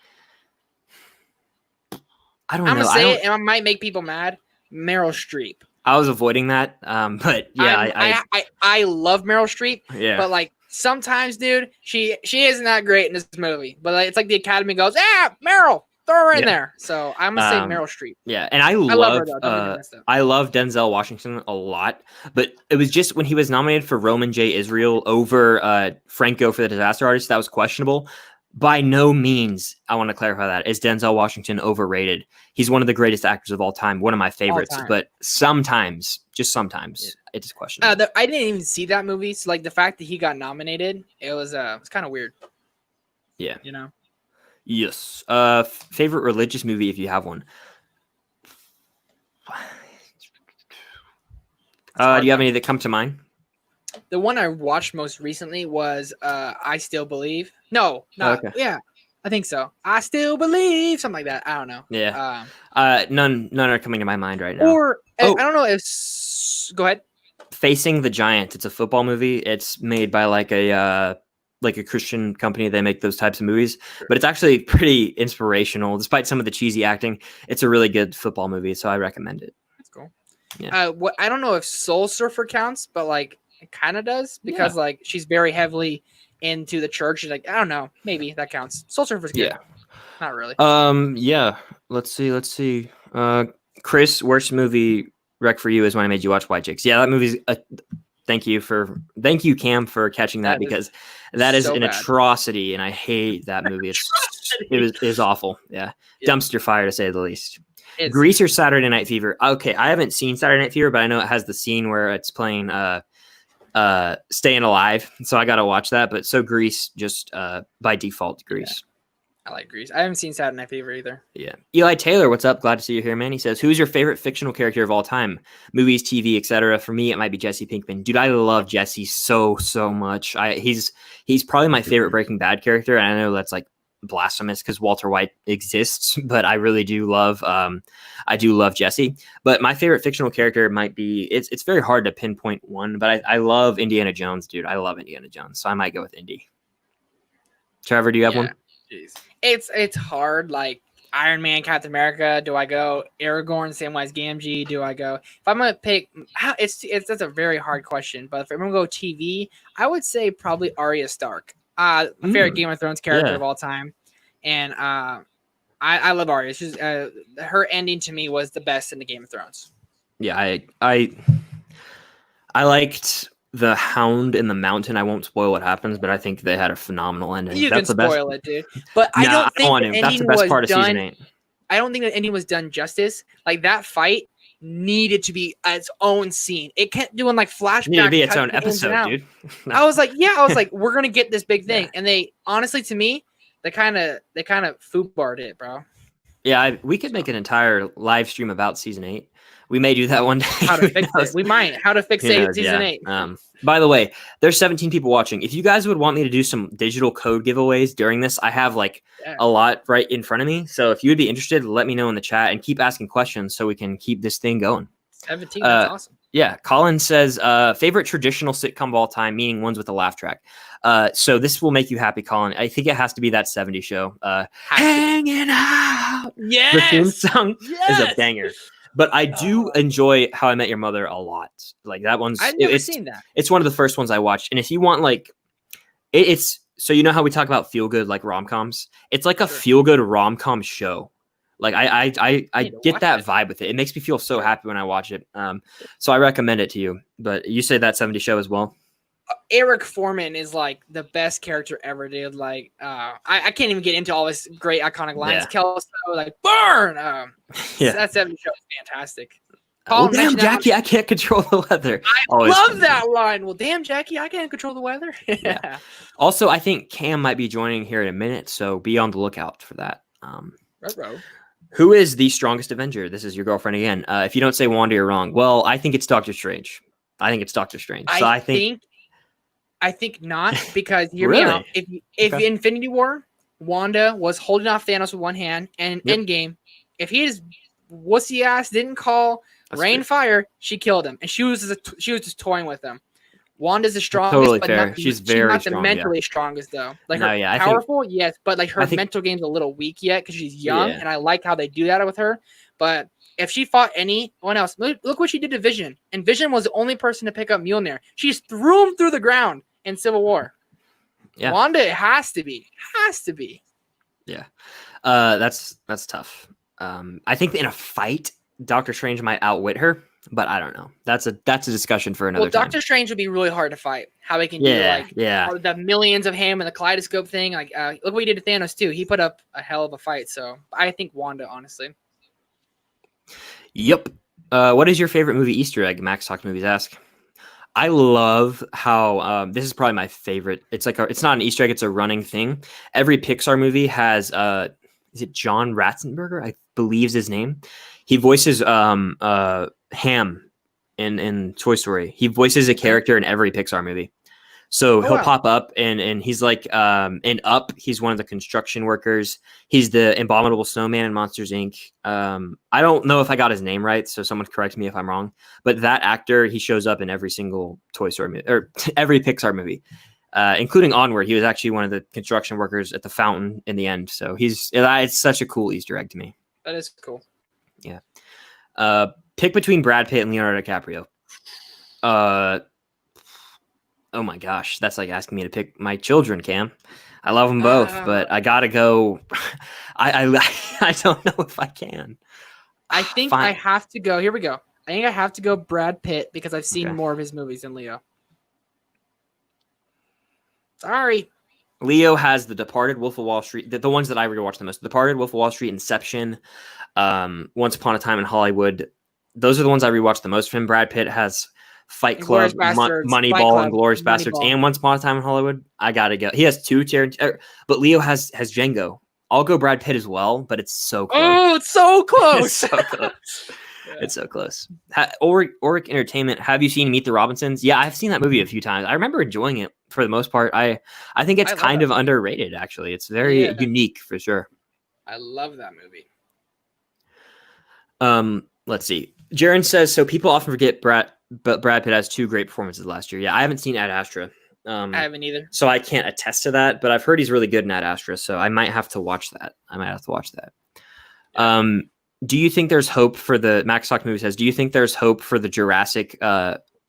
I'm going to say it, and I might make people mad. Meryl Streep. I was avoiding that, but yeah, I love Meryl Streep. Yeah, but like sometimes, dude, she isn't that great in this movie. But like, it's like the Academy goes, Meryl, throw her in there. So I'm gonna say Meryl Streep. Yeah, and I love her, I love Denzel Washington a lot, but it was just when he was nominated for Roman J. Israel over Franco for The Disaster Artist that was questionable. by no means, I want to clarify that, is Denzel Washington overrated. He's one of the greatest actors of all time, one of my favorites. But sometimes, just sometimes, it's questionable. I didn't even see that movie, so like the fact that he got nominated, it was kind of weird. Yeah, you know. Yes. Favorite religious movie if you have one. Do you have any that come to mind? The one I watched most recently was I Still Believe. No, not yeah. I think so. I Still Believe, something like that. I don't know. Yeah. None are coming to my mind right now. Or I don't know if. Go ahead. Facing the Giant. It's a football movie. It's made by like a Christian company. They make those types of movies, but it's actually pretty inspirational. Despite some of the cheesy acting, it's a really good football movie, so I recommend it. That's cool. Yeah. I don't know if Soul Surfer counts, but like it kind of does because like she's very heavily into the church. She's like, I don't know, maybe that counts. Soul Surfer's good. Yeah. Not really. Yeah. Let's see. Chris, worst movie rec for you is when I made you watch White Chicks. Yeah, that movie's thank you, Cam, for catching that because that is an atrocity, and I hate that movie. It was awful. Yeah. Dumpster fire to say the least. Grease or Saturday Night Fever? Okay, I haven't seen Saturday Night Fever, but I know it has the scene where it's playing Staying Alive, so I gotta watch that. But so Grease, just by default, Grease. I like Grease. I haven't seen Saturday Night Fever either. Yeah. Eli Taylor, what's up? Glad to see you here, man. He says, who's your favorite fictional character of all time? Movies, TV, etc. For me, it might be Jesse Pinkman. Dude, I love Jesse so much. He's probably my favorite Breaking Bad character, and I know that's like blasphemous because Walter White exists, but I really do love Jesse. But my favorite fictional character might be it's very hard to pinpoint one, but I love Indiana Jones, dude. I love Indiana Jones, so I might go with Indy. Trevor, do you have one? Jeez. It's hard. Like Iron Man, Captain America. Do I go Aragorn, Samwise Gamgee? Do I go? If I'm gonna pick, that's a very hard question. But if I'm gonna go TV, I would say probably Arya Stark. My favorite Game of Thrones character of all time, and I love Arya. She's her ending to me was the best in the Game of Thrones. Yeah, I liked the Hound in the Mountain. I won't spoil what happens, but I think they had a phenomenal ending. You can spoil it, dude. But I don't think the ending that's the best part of season 8. I don't think the ending was done justice. Like that fight needed to be its own scene. It kept doing like flashbacks. It needed to be its own episode, dude. No. I was like, we're gonna get this big thing, and they honestly, to me, they kind of foobarred it, bro. Yeah, we could make an entire live stream about season 8. We may do that one day. How to fix it? We might. How to fix season 8. By the way, there's 17 people watching. If you guys would want me to do some digital code giveaways during this, I have a lot right in front of me. So if you would be interested, let me know in the chat and keep asking questions so we can keep this thing going. 17, that's awesome. Yeah, Colin says favorite traditional sitcom of all time, meaning ones with a laugh track. So this will make you happy, Colin. I think it has to be that 70s show. Hanging out. Yes. The theme song is a banger. But I do enjoy How I Met Your Mother a lot. Like that one's. I've never seen that. It's one of the first ones I watched. And if you want it's so you know how we talk about feel good like rom coms. It's like a feel good rom com show. Like I get that vibe with it. It makes me feel so happy when I watch it. So I recommend it to you. But you say that 70 show as well. Eric Foreman is like the best character ever, dude. Like, I can't even get into all this great iconic lines. Yeah. Kelso, like, burn. That 70 show is fantastic. Oh, damn, Jackie, I can't control the weather. I love that line. Well, damn, Jackie, I can't control the weather. Yeah. Also, I think Cam might be joining here in a minute, so be on the lookout for that. Who is the strongest Avenger? This is your girlfriend again. If you don't say Wanda, you're wrong. Well, I think it's Doctor Strange. So I think not, because hear me out. If Infinity War, Wanda was holding off Thanos with one hand, and Endgame, if his wussy ass didn't call rain fire, she killed him, and she was just toying with him. Wanda's the strongest, totally but fair. She's very strong, the mentally strongest though. Like powerful, yes, but like her mental game's a little weak yet because she's young, and I like how they do that with her. But if she fought anyone else, look what she did to Vision. And Vision was the only person to pick up Mjolnir. She just threw him through the ground in Civil War. Yeah. Wanda has to be. Yeah. That's tough. I think in a fight, Doctor Strange might outwit her. But I don't know. That's a discussion for another time. Doctor Strange would be really hard to fight. How he can do the millions of him and the kaleidoscope thing. Like look what he did to Thanos too. He put up a hell of a fight. So I think Wanda, honestly. Yep. What is your favorite movie Easter egg? Max Talk Movies ask. I love how this is probably my favorite. It's like it's not an Easter egg; it's a running thing. Every Pixar movie has is it John Ratzenberger? I believe is his name. He voices Ham in Toy Story. He voices a character in every Pixar movie. So he'll pop up and he's like in Up, he's one of the construction workers. He's the abominable snowman in Monsters Inc. I don't know if I got his name right, so someone correct me if I'm wrong. But that actor, he shows up in every single Toy Story movie or every Pixar movie, including Onward. He was actually one of the construction workers at the fountain in the end. So it's such a cool Easter egg to me. That is cool. Yeah. Pick between Brad Pitt and Leonardo DiCaprio. Oh my gosh, that's like asking me to pick my children, Cam. I love them both, but I gotta go. I don't know if I can. I think I have to go. Here we go. I think I have to go Brad Pitt because I've seen more of his movies than Leo. Sorry. Leo has The Departed, Wolf of Wall Street, the ones that I rewatched the most. The Departed, Wolf of Wall Street, Inception, Once Upon a Time in Hollywood. Those are the ones I rewatched the most from him. Brad Pitt has Fight Club, Moneyball, and Glorious Bastards, and Once Upon a Time in Hollywood. I gotta go. He has two but Leo has Django. I'll go Brad Pitt as well, but it's so close. Oh, it's so close. It's so close. Yeah. It's so close. Oric Entertainment. Have you seen Meet the Robinsons? Yeah, I've seen that movie a few times. I remember enjoying it for the most part. I think it's kind of underrated. Actually, it's very unique for sure. I love that movie. Let's see. Jaron says so. People often forget Brad Pitt has two great performances last year. Yeah, I haven't seen Ad Astra. I haven't either, so I can't attest to that. But I've heard he's really good in Ad Astra, so I might have to watch that. Yeah. Do you think there's hope for the Max Talk Movie says? Do you think there's hope for the Jurassic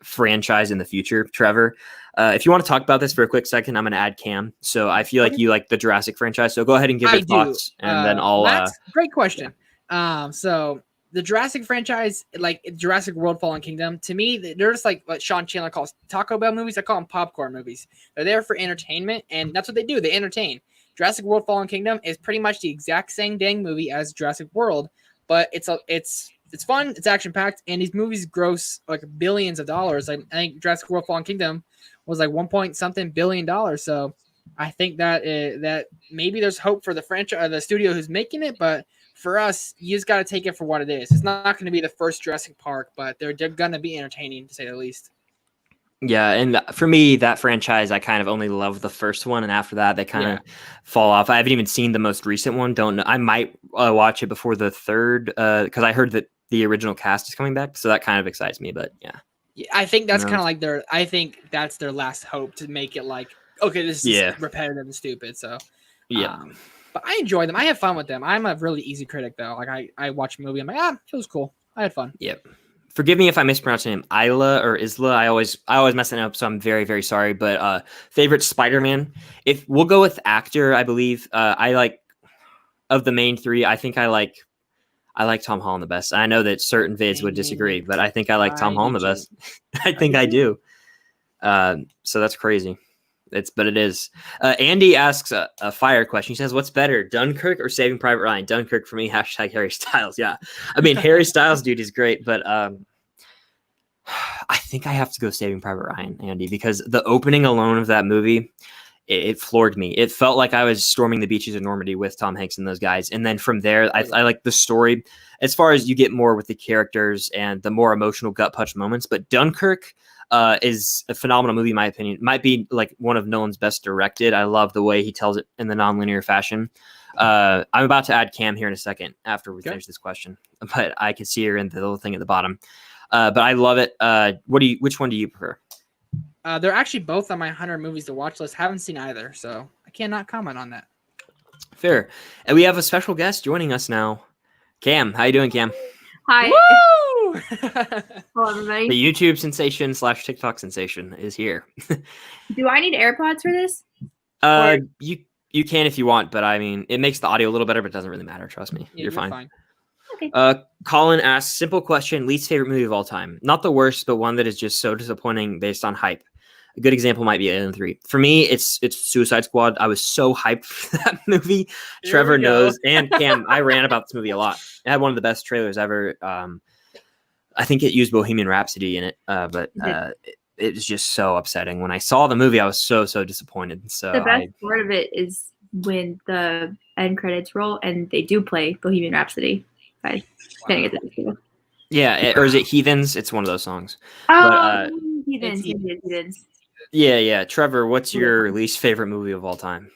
franchise in the future, Trevor? If you want to talk about this for a quick second, I'm going to add Cam. So I feel like you like the Jurassic franchise. So go ahead and give your thoughts, and then I'll. Max, great question. Yeah. So the Jurassic franchise, like Jurassic World: Fallen Kingdom, to me, they're just like what Sean Chandler calls Taco Bell movies. I call them popcorn movies. They're there for entertainment, and that's what they do. They entertain. Jurassic World: Fallen Kingdom is pretty much the exact same dang movie as Jurassic World, but it's fun, it's action packed, and these movies gross like billions of dollars. I think Jurassic World: Fallen Kingdom was like $1 billion. So I think that maybe there's hope for the franchise, the studio who's making it, but for us, you just got to take it for what it is. It's not going to be the first Jurassic Park, but they're going to be entertaining, to say the least. Yeah, and for me, that franchise, I kind of only love the first one, and after that, they kind of fall off. I haven't even seen the most recent one. Don't know. I might watch it before the third, because I heard that the original cast is coming back, so that kind of excites me. But yeah, I think that's kind of like I think that's their last hope to make it like, okay, this is repetitive and stupid. So yeah. But I enjoy them. I have fun with them. I'm a really easy critic, though. Like I watch a movie, I'm like, it was cool. I had fun. Yep. Forgive me if I mispronounce him. Isla or Isla. I always mess it up, so I'm very, very sorry. But favorite Spider-Man. If we'll go with actor, I believe. I like of the main three. I think I like Tom Holland the best. I know that certain vids would disagree, but I think I like Tom Holland the best. I think I do. So that's crazy. But it is. Andy asks a fire question. He says, "What's better, Dunkirk or Saving Private Ryan?" Dunkirk for me. # Harry Styles. Yeah, I mean Harry Styles, dude, is great, but I think I have to go Saving Private Ryan, Andy, because the opening alone of that movie, it floored me. It felt like I was storming the beaches of Normandy with Tom Hanks and those guys, and then from there, I like the story. As far as you get more with the characters and the more emotional gut punch moments, but Dunkirk is a phenomenal movie, in my opinion. It might be like one of Nolan's best directed. I love the way he tells it in the nonlinear fashion. I'm about to add Cam here in a second after we finish this question, but I can see her in the little thing at the bottom. But I love it. Which one do you prefer? They're actually both on my 100 movies to watch list. Haven't seen either, so I cannot comment on that. Fair. And we have a special guest joining us now. Cam, how you doing, Cam? Hi. Woo! Hello, everybody. The YouTube sensation / TikTok sensation is here. Do I need AirPods for this? You can if you want, but I mean, it makes the audio a little better, but it doesn't really matter. Trust me, you're fine. Okay. Colin asks, simple question, least favorite movie of all time. Not the worst, but one that is just so disappointing based on hype. A good example might be Alien 3. For me, it's Suicide Squad. I was so hyped for that movie. Trevor knows, and Cam, I ran about this movie a lot. It had one of the best trailers ever. I think it used Bohemian Rhapsody in it, but it was just so upsetting. When I saw the movie, I was so disappointed. So the best part of it is when the end credits roll and they do play Bohemian Rhapsody. By getting it. Yeah, or is it Heathens? It's one of those songs. Oh, But, Heathens. Yeah. Trevor, what's your least favorite movie of all time?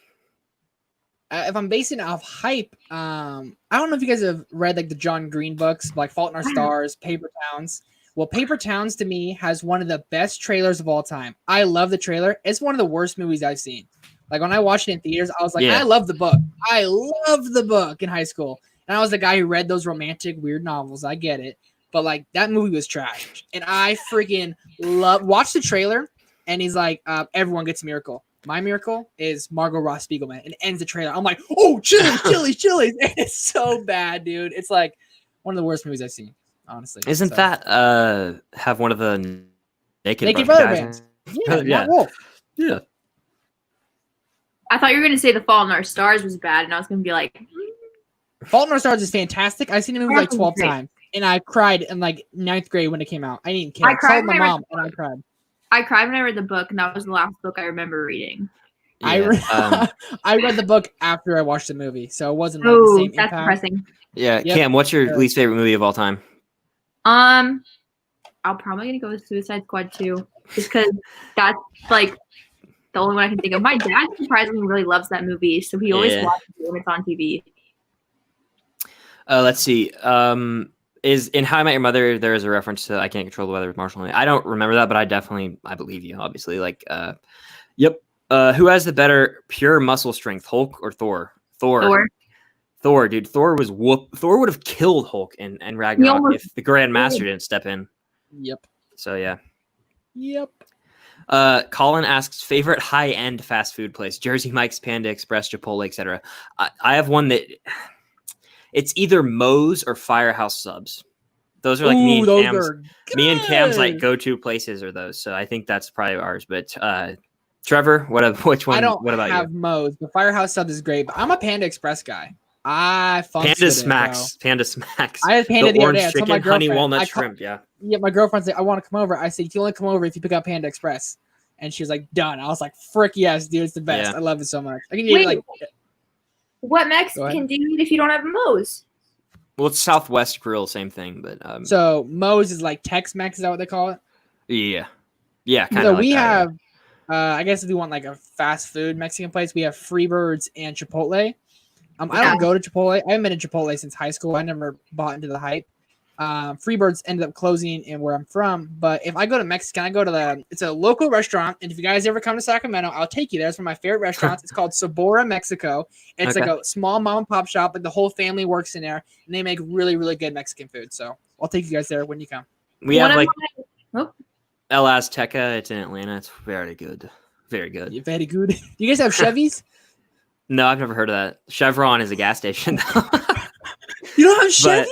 If I'm basing it off hype, I don't know if you guys have read like the John Green books, like Fault in Our Stars, Paper Towns. Well, Paper Towns to me has one of the best trailers of all time. I love the trailer. It's one of the worst movies I've seen. Like when I watched it in theaters, I was like, I love the book. I loved the book in high school. And I was the guy who read those romantic, weird novels. I get it. But like that movie was trash. And I freaking watch the trailer and he's like, everyone gets a miracle. My miracle is Margot Ross Spiegelman, and ends the trailer. I'm like, oh, chilies. And it's so bad, dude. It's like one of the worst movies I've seen, honestly. Isn't that have one of the Naked Brother bands? Yeah. Wolf. Yeah. I thought you were going to say The Fault in Our Stars was bad, and I was going to be like, Fault in Our Stars is fantastic. I've seen the movie like 12 times, and I cried in like 9th grade when it came out. I didn't care. I cried with my mom, and I cried. I cried when I read the book, and that was the last book I remember reading. Yeah, I read the book after I watched the movie, so it wasn't like the same impact. Depressing. Yeah, yep. Cam, what's your least favorite movie of all time? I'm probably gonna go with Suicide Squad 2, just because that's like the only one I can think of. My dad surprisingly really loves that movie, so he always watches it when it's on TV. Let's see. Is in How I Met Your Mother there is a reference to I Can't Control the Weather with Marshall? I don't remember that, but I believe you, obviously. Like, yep. Who has the better pure muscle strength, Hulk or Thor? Thor, dude. Thor would have killed Hulk and Ragnarok if the Grand Master didn't step in. Yep. So yeah. Yep. Colin asks favorite high-end fast food place: Jersey Mike's, Panda Express, Chipotle, etc. I have one that it's either Moe's or Firehouse Subs. Those are like me and Cam's like go-to places are those. So I think that's probably ours. But Trevor, which one? What about you? I don't have Moe's. The Firehouse Sub is great, but I'm a Panda Express guy. Panda Smacks. Panda Smacks. I had Panda the other day. I told my girlfriend, honey walnut shrimp. Yeah, my girlfriend said, I want to come over. I said, you can only come over if you pick up Panda Express. And she was like, done. I was like, frick yes, dude. It's the best. Yeah. I love it so much. I can eat like. What Mexican do you eat if you don't have Moe's? Well, it's Southwest Grill, same thing. But so Moe's is like Tex-Mex. Is that what they call it? Yeah. Kind of. So we have. I guess if you want like a fast food Mexican place, we have Freebirds and Chipotle. I don't go to Chipotle. I haven't been to Chipotle since high school. I never bought into the hype. Freebirds ended up closing in where I'm from. But if I go to Mexican, I go to it's a local restaurant. And if you guys ever come to Sacramento, I'll take you there. It's one of my favorite restaurants. It's called Sabora Mexico. It's like a small mom and pop shop, but the whole family works in there. And they make really, really good Mexican food. So I'll take you guys there when you come. We have like El Azteca. It's in Atlanta. It's very good. Very good. Very good. Do you guys have Chevys? No, I've never heard of that. Chevron is a gas station. You don't have Chevys?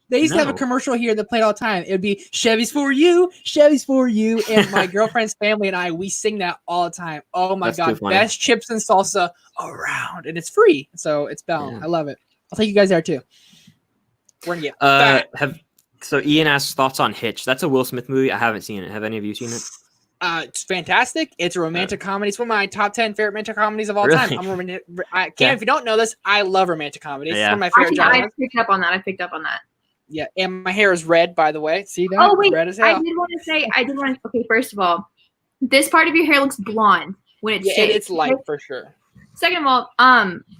They used to have a commercial here that played all the time. It would be Chevys for you, Chevys for you. And my girlfriend's family and I, we sing that all the time. Oh my God. Best chips and salsa around. And it's free. So it's balanced. I love it. I'll take you guys there too. We're going to get back. So Ian asks thoughts on Hitch. That's a Will Smith movie. I haven't seen it. Have any of you seen it? It's fantastic. It's a romantic comedy. It's one of my top 10 favorite romantic comedies of all time. If you don't know this, I love romantic comedies. It's one of my favorite genres. I picked up on that. Yeah, and my hair is red, by the way. See that? Oh wait, red as hell. I did want to. Okay, first of all, this part of your hair looks blonde when it's shaved. It's light for sure. Second of all,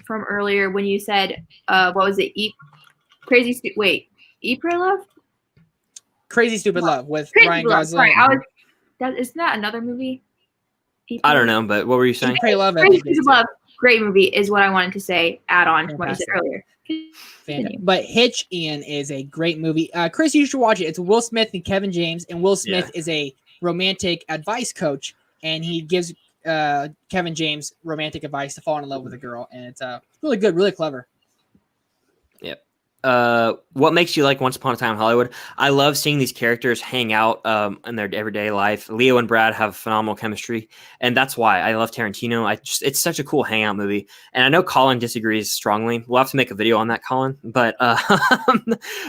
from earlier when you said, what was it? Eat Pray Love. Crazy Stupid Love with Ryan Gosling. Sorry, isn't that another movie? I don't know, but what were you saying? Pray Love. Crazy Stupid Love. Great movie is what I wanted to say. Add on to what you said earlier. But Hitch, Ian, is a great movie. Chris, you should watch it. It's Will Smith and Kevin James, and Will Smith is a romantic advice coach, and he gives Kevin James romantic advice to fall in love with a girl, and it's really good, really clever. Yep. what makes you like Once Upon a Time in Hollywood? I love seeing these characters hang out in their everyday life. Leo and Brad have phenomenal chemistry, and that's why I love Tarantino. It's such a cool hangout movie. And I know Colin disagrees strongly. We'll have to make a video on that, Colin. But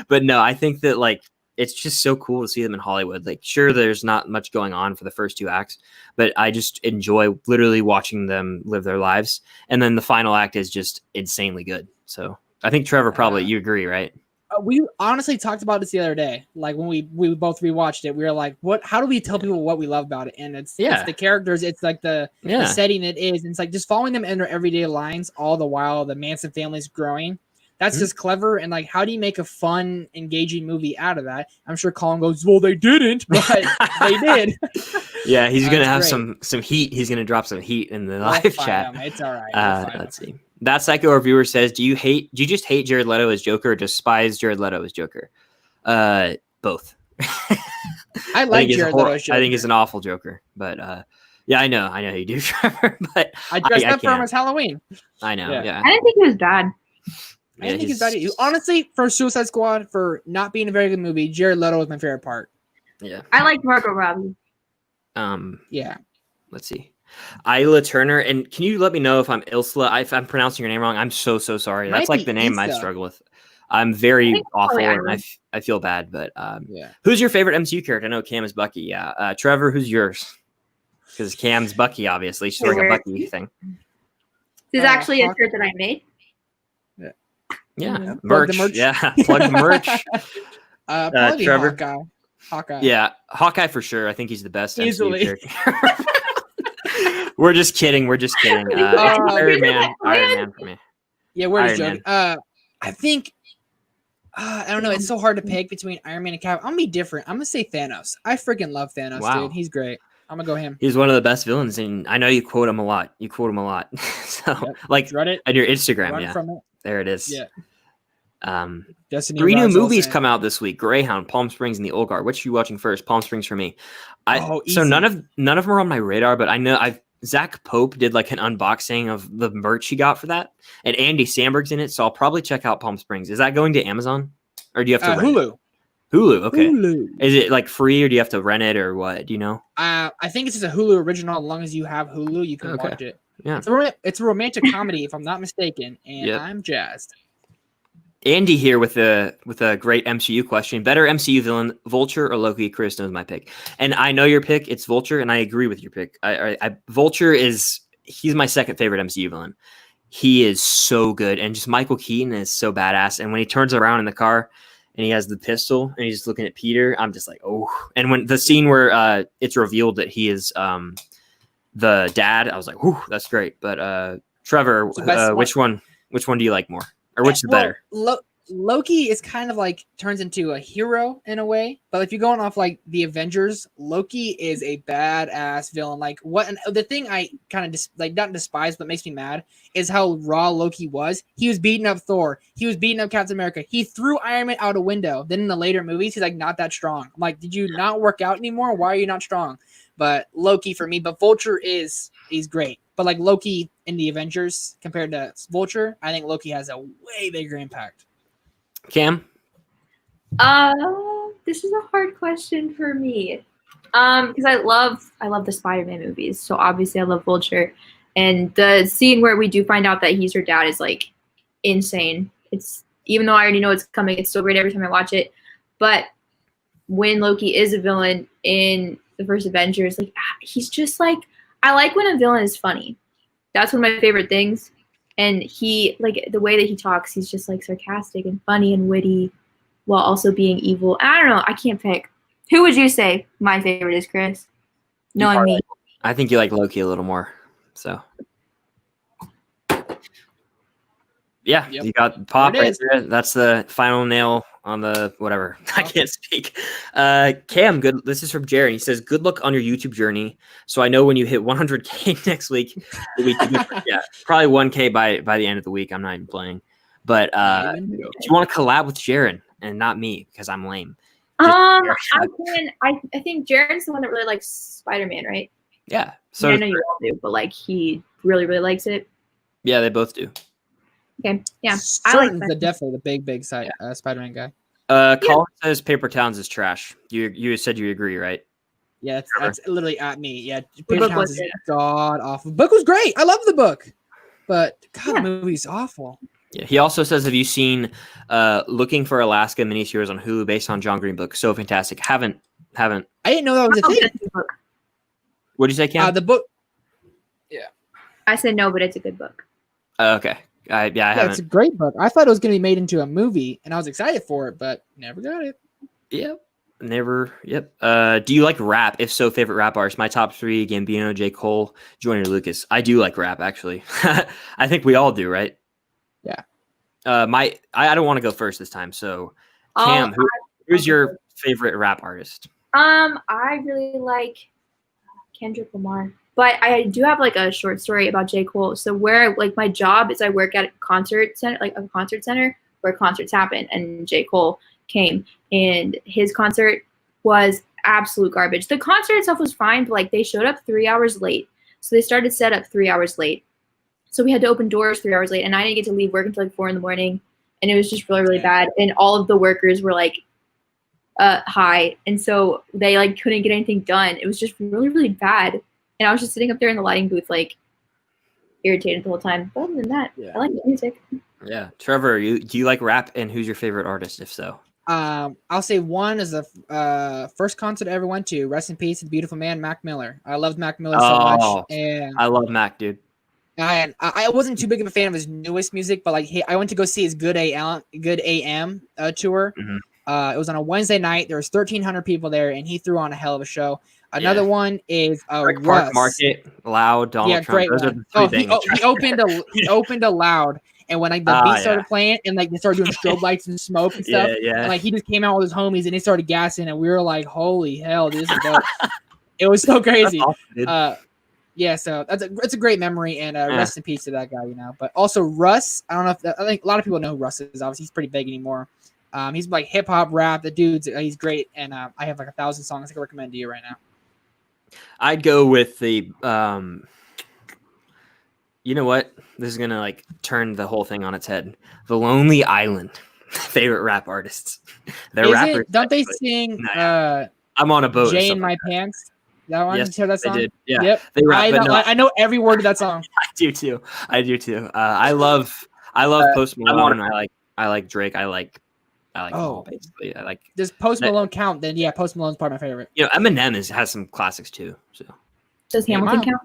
but no, I think that like it's just so cool to see them in Hollywood. Like, sure, there's not much going on for the first 2 acts, but I just enjoy literally watching them live their lives. And then the final act is just insanely good. So I think Trevor, probably you agree, right? We honestly talked about this the other day. Like when we both rewatched it, we were like, "What? How do we tell people what we love about it?" And it's the characters, it's like the setting it is. And it's like just following them in their everyday lines all the while the Manson family's growing. That's just clever. And like, how do you make a fun, engaging movie out of that? I'm sure Colin goes, "Well, they didn't, but they did." Yeah, he's gonna have some heat. He's gonna drop some heat in the live chat. It's all right. Let's see. That Psycho reviewer says, do you just hate Jared Leto as Joker or despise Jared Leto as Joker? Both. I like Jared Leto as Joker. I think he's an awful Joker, but yeah, I know you do, Trevor. But I dressed up for him as Halloween. I know. Yeah. I didn't think he was bad. I didn't think he's bad. Honestly, for Suicide Squad, for not being a very good movie, Jared Leto was my favorite part. Yeah. I like Margot Robbie. Yeah. Let's see. Isla Turner, and can you let me know if I'm Ilsla? If I'm pronouncing your name wrong, I'm so sorry. That's like the name I struggle with. I'm very awful, and I feel bad. But who's your favorite MCU character? I know Cam is Bucky. Yeah, Trevor, who's yours? Because Cam's Bucky, obviously. She's wearing a Bucky thing. This is actually a shirt that I made. Yeah, merch. Yeah, plug the merch. Trevor, Hawkeye. Yeah, Hawkeye for sure. I think he's the best MCU character. We're just kidding. Iron Man for me. Yeah, we're just joking. I think I don't know. It's so hard to pick between Iron Man and Cap. I'm gonna be different. I'm gonna say Thanos. I freaking love Thanos, dude. He's great. I'm gonna go him. He's one of the best villains, and I know you quote him a lot. So, like on your Instagram, there it is. Yeah. 3 new movies come out this week: Greyhound, Palm Springs, and The Old Guard. Which are you watching first? Palm Springs for me. So none of them are on my radar, but I know Zach Pope did like an unboxing of the merch he got for that, and Andy Samberg's in it, so I'll probably check out Palm Springs. Is that going to Amazon, or do you have to rent Hulu? It? Hulu, okay. Hulu. Is it like free, or do you have to rent it, or what? Do you know? I think it's just a Hulu original. As long as you have Hulu, you can watch it. Yeah, it's a romantic comedy, if I'm not mistaken, and I'm jazzed. Andy here with a great MCU question. Better MCU villain, Vulture or Loki? Chris knows my pick. And I know your pick. It's Vulture, and I agree with your pick. Vulture he's my second favorite MCU villain. He is so good. And just Michael Keaton is so badass. And when he turns around in the car and he has the pistol and he's looking at Peter, I'm just like, oh. And when the scene where it's revealed that he is the dad, I was like, whew, that's great. But Trevor, which one do you like more? Or which is better? Loki is kind of like turns into a hero in a way, but if you're going off like the Avengers, Loki is a badass villain. Like the thing I kind of not despise, but makes me mad is how raw Loki was. He was beating up Thor. He was beating up Captain America. He threw Iron Man out a window. Then in the later movies, he's like not that strong. I'm like, did you not work out anymore? Why are you not strong? But Loki for me, but Vulture he's great. But like Loki in the Avengers compared to Vulture, I think Loki has a way bigger impact. Cam? This is a hard question for me. Because I love the Spider-Man movies. So obviously I love Vulture. And the scene where we do find out that he's her dad is like insane. It's even though I already know it's coming, it's still great every time I watch it. But when Loki is a villain in the first Avengers, like he's just like, I like when a villain is funny. That's one of my favorite things. And he, like, the way that he talks, he's just, like, sarcastic and funny and witty while also being evil. And I don't know. I can't pick. Who would you say my favorite is, Chris? Knowing me. I think you like Loki a little more. So. Yeah, you got Pop right there. That's the final nail on the whatever. I can't speak. Cam, good. This is from Jared. He says, "Good luck on your YouTube journey. So I know when you hit 100K next week, probably 1K by the end of the week. I'm not even playing. But do you want to collab with Jared and not me because I'm lame? I think Jared's the one that really likes Spider-Man, right? Yeah. So I know you all do, but like he really, really likes it. Yeah, they both do. Okay, yeah, Certain definitely the big Spider-Man guy. Colin says Paper Towns is trash. You said you agree, right? Yeah, that's literally at me. Yeah, Paper Towns is god awful. The book was great. I love the book, but God, the movie's awful. Yeah. He also says, have you seen Looking for Alaska miniseries on Hulu based on John Green book? So fantastic. Haven't. I didn't know that was a thing. What did you say, Cam? The book. Yeah. I said no, but it's a good book. Okay. I haven't. It's a great book. I thought it was going to be made into a movie, and I was excited for it, but never got it. Yep. Never. Yep. Do you like rap? If so, favorite rap artists? My top 3: Gambino, J. Cole, Joyner Lucas. I do like rap, actually. I think we all do, right? Yeah. I don't want to go first this time. So, Cam, who's your favorite rap artist? I really like Kendrick Lamar. But I do have like a short story about J. Cole. So where like my job is I work at a concert center where concerts happen, and J. Cole came, and his concert was absolute garbage. The concert itself was fine, but like they showed up 3 hours late. So they started set up 3 hours late. So we had to open doors 3 hours late, and I didn't get to leave work until like 4 a.m. And it was just really, really bad. And all of the workers were like high, and so they like couldn't get anything done. It was just really, really bad. And I was just sitting up there in the lighting booth, like, irritated the whole time. But other than that, I like the music. Yeah. Trevor, do you like rap, and who's your favorite artist, if so? I'll say one is the first concert I ever went to. Rest in peace, the beautiful man, Mac Miller. I loved Mac Miller so much. And I love Mac, dude. And I wasn't too big of a fan of his newest music, but like I went to go see his Good AM tour. Mm-hmm. It was on a Wednesday night. There was 1,300 people there, and he threw on a hell of a show. Another one is Park Russ. Market, Loud, Donald Trump. Great. Those are the three things. He opened a Loud, and when like the beat started playing, and like they started doing strobe lights and smoke and stuff, and like he just came out with his homies, and they started gassing, and we were like, "Holy hell, this is dope!" It was so crazy. Awesome, so it's a great memory, and rest in peace to that guy, But also Russ, I don't know I think a lot of people know who Russ is. Obviously, he's pretty big anymore. He's like hip hop rap. The dude's he's great, and I have like 1,000 songs I can recommend to you right now. I'd go with the you know what? This is gonna like turn the whole thing on its head. The Lonely Island, favorite rap artists. They're rappers. Don't they sing? I'm on a boat. Jay in My Pants. That one. Yes, you hear that song? I did. Yeah. Yep. They rap, I know every word of that song. I do too. I love Post Malone. I like Drake. I like them all, basically. I like. Does Post Malone count? Then yeah, Post Malone's probably my favorite. Eminem has some classics too. So does Hamilton count?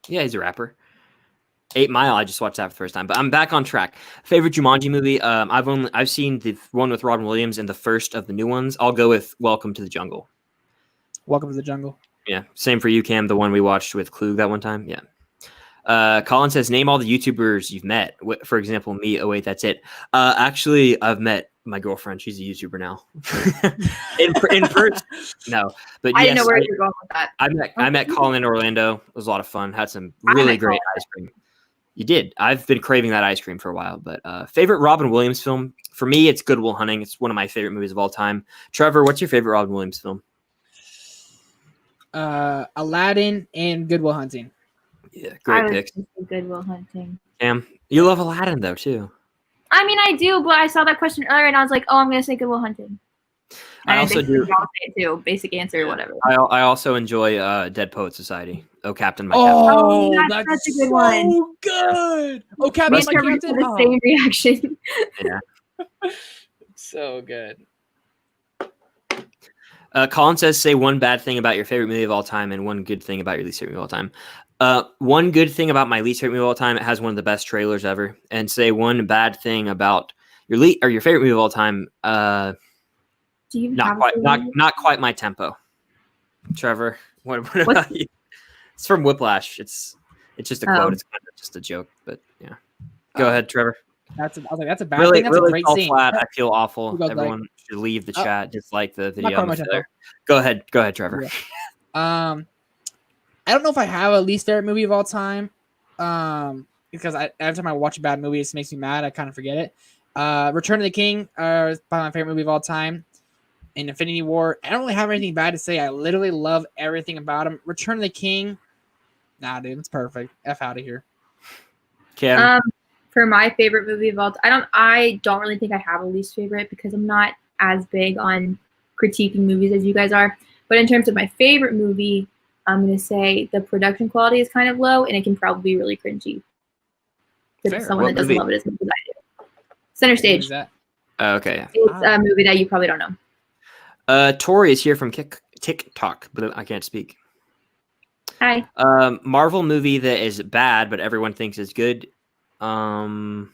Yeah, he's a rapper. 8 Mile. I just watched that for the first time, but I'm back on track. Favorite Jumanji movie? I've seen the one with Robin Williams and the first of the new ones. I'll go with Welcome to the Jungle. Welcome to the Jungle. Yeah, same for you, Cam. The one we watched with Klug that one time. Yeah. Colin says, name all the YouTubers you've met. For example, me. Oh wait, that's it. Actually, I've met my girlfriend. She's a YouTuber now. in person, no. But I didn't know where you're going with that. I met Colin in Orlando. It was a lot of fun. Had some really great ice cream. You did. I've been craving that ice cream for a while. But favorite Robin Williams film? For me, it's Good Will Hunting. It's one of my favorite movies of all time. Trevor, what's your favorite Robin Williams film? Aladdin and Good Will Hunting. Yeah, great picks. Good Will Hunting. Cam, you love Aladdin though too. I mean, I do, but I saw that question earlier, and I was like, "Oh, I'm gonna say Good Will Hunting." I also do. I'll say it too. Basic answer, whatever. I also enjoy Dead Poet Society. Oh, Captain, my Captain. Oh, that's such a good one. So good. Oh, Captain, my Captain. The same reaction. Yeah. So good. Colin says, say one bad thing about your favorite movie of all time and one good thing about your least favorite movie of all time. One good thing about my least favorite movie of all time, it has one of the best trailers ever. And say one bad thing about your favorite movie of all time. Not quite my tempo. Trevor, what about you? It's from Whiplash. It's just a quote. It's kind of just a joke, but yeah. Go ahead, Trevor. I was like, that's a bad thing. That's a great scene. Flat. I feel awful. Everyone should leave the chat. Dislike the video. Go ahead, Trevor. Yeah. I don't know if I have a least favorite movie of all time. Because every time I watch a bad movie, it makes me mad. I kind of forget it. Return of the King is probably my favorite movie of all time. In Infinity War, I don't really have anything bad to say. I literally love everything about him. Return of the King, nah, dude, it's perfect. F out of here. Kim. For my favorite movie of all time, I don't really think I have a least favorite because I'm not as big on critiquing movies as you guys are. But in terms of my favorite movie, I'm going to say the production quality is kind of low and it can probably be really cringy. For someone that doesn't love it as much as I do. Center Stage. Okay. It's a movie that you probably don't know. Tori is here from TikTok, but I can't speak. Hi. Marvel movie that is bad, but everyone thinks is good. Black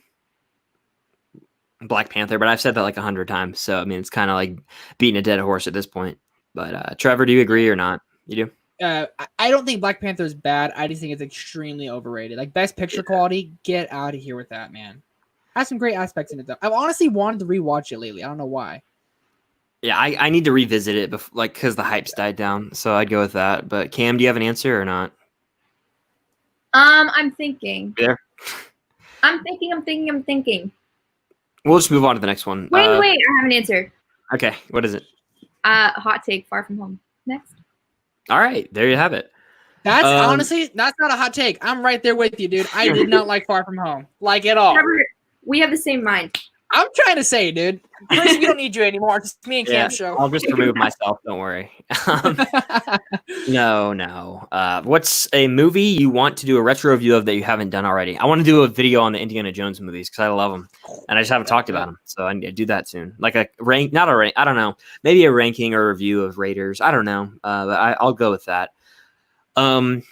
Panther, but I've said that like 100 times, so I mean it's kind of like beating a dead horse at this point. But Trevor, do you agree or not? You do? I don't think Black Panther is bad. I just think it's extremely overrated. Like best picture quality, get out of here with that, man. Has some great aspects in it though. I've honestly wanted to rewatch it lately. I don't know why. Yeah, I need to revisit it because the hype's died down. So I'd go with that. But Cam, do you have an answer or not? I'm thinking. There. I'm thinking. We'll just move on to the next one. Wait, I have an answer. Okay, what is it? Hot take, Far From Home. Next. All right, there you have it. That's honestly, that's not a hot take. I'm right there with you, dude. I did not like Far From Home, like at all. Trevor, we have the same mind. I'm trying to say, dude. Chris, we don't need you anymore. It's me and Cam's show. I'll just remove myself. Don't worry. No. What's a movie you want to do a retro review of that you haven't done already? I want to do a video on the Indiana Jones movies because I love them, and I just haven't talked about them. So I need to do that soon. Like a rank, not a rank. I don't know. Maybe a ranking or review of Raiders. I don't know. But I'll go with that. Thoughts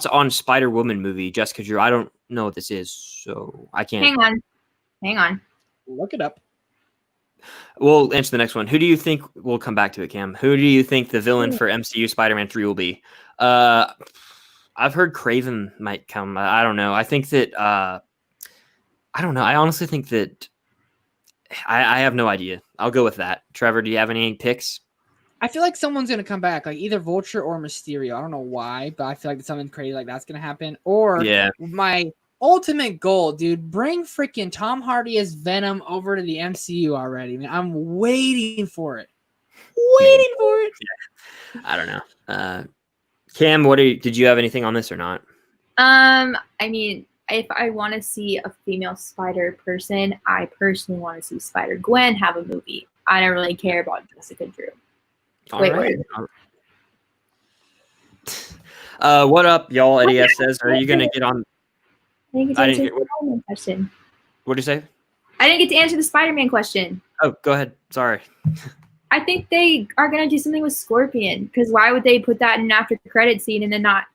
on Spider-Woman movie, Jessica Drew? I don't know what this is, so I can't. Hang on. Look it up. We'll answer the next one. Who do you think, we'll come back to it, Cam. Who do you think the villain for MCU Spider-Man 3 will be? I've heard Kraven might come. I don't know. I think that, I don't know. I honestly think that I have no idea. I'll go with that. Trevor, do you have any picks? I feel like someone's going to come back, like either Vulture or Mysterio. I don't know why, but I feel like something crazy like that's going to happen. Or my ultimate goal, dude, bring freaking Tom Hardy as Venom over to the MCU already. I mean, I'm waiting for it. Yeah. I don't know. Cam, did you have anything on this or not? I mean, if I want to see a female spider person, I personally want to see Spider-Gwen have a movie. I don't really care about Jessica Drew. Wait. What up, y'all? Eddie S says, are you going to get on? I didn't get to answer the Spider-Man question. What did you say? I didn't get to answer the Spider-Man question. Oh, go ahead. Sorry. I think they are going to do something with Scorpion, because why would they put that in an after-credit scene and then not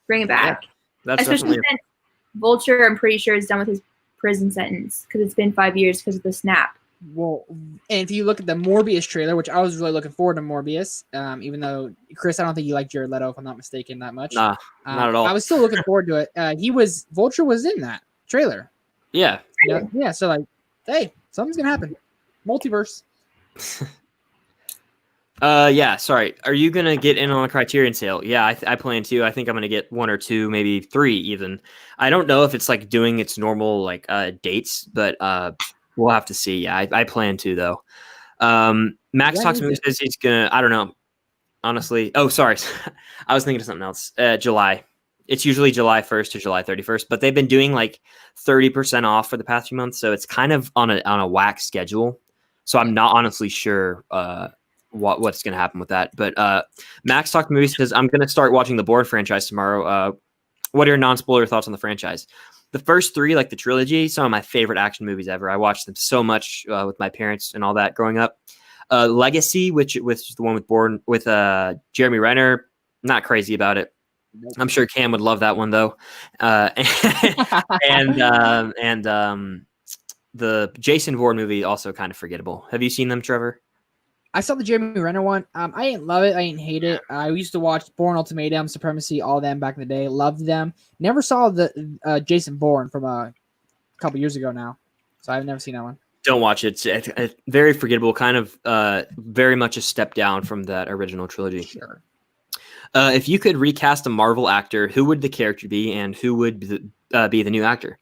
bring it back? Yeah, especially since Vulture, I'm pretty sure, is done with his prison sentence because it's been 5 years because of the snap. Well, and if you look at the Morbius trailer, which I was really looking forward to Morbius, even though, Chris, I don't think you like Jared Leto, if I'm not mistaken, that much. Nah, not at all. I was still looking forward to it. Vulture was in that trailer. Yeah. Yeah, so like, hey, something's going to happen. Multiverse. Yeah, sorry. Are you going to get in on the Criterion sale? Yeah, I plan to. I think I'm going to get 1 or 2, maybe 3 even. I don't know if it's like doing its normal like dates, but we'll have to see. Yeah, I plan to though. Max talks to me, says he's gonna. I don't know, honestly. Oh, sorry, I was thinking of something else. July. It's usually July 1st to July 31st, but they've been doing like 30% off for the past few months, so it's kind of on a whack schedule. So I'm not honestly sure what's gonna happen with that. But Max talked to me, says I'm gonna start watching the Bourne franchise tomorrow. What are your non-spoiler thoughts on the franchise? The first 3, like the trilogy, some of my favorite action movies ever. I watched them so much with my parents and all that growing up. Legacy, which is the one with Bourne with Jeremy Renner, not crazy about it. I'm sure Cam would love that one though. And the Jason Bourne movie also kind of forgettable. Have you seen them, Trevor? I saw the Jeremy Renner one. I didn't love it. I didn't hate it. I used to watch Bourne Ultimatum, Supremacy, all of them back in the day. Loved them. Never saw the Jason Bourne from a couple years ago now. So I've never seen that one. Don't watch it. It's very forgettable, kind of very much a step down from that original trilogy. Sure. If you could recast a Marvel actor, who would the character be and who would be the new actor?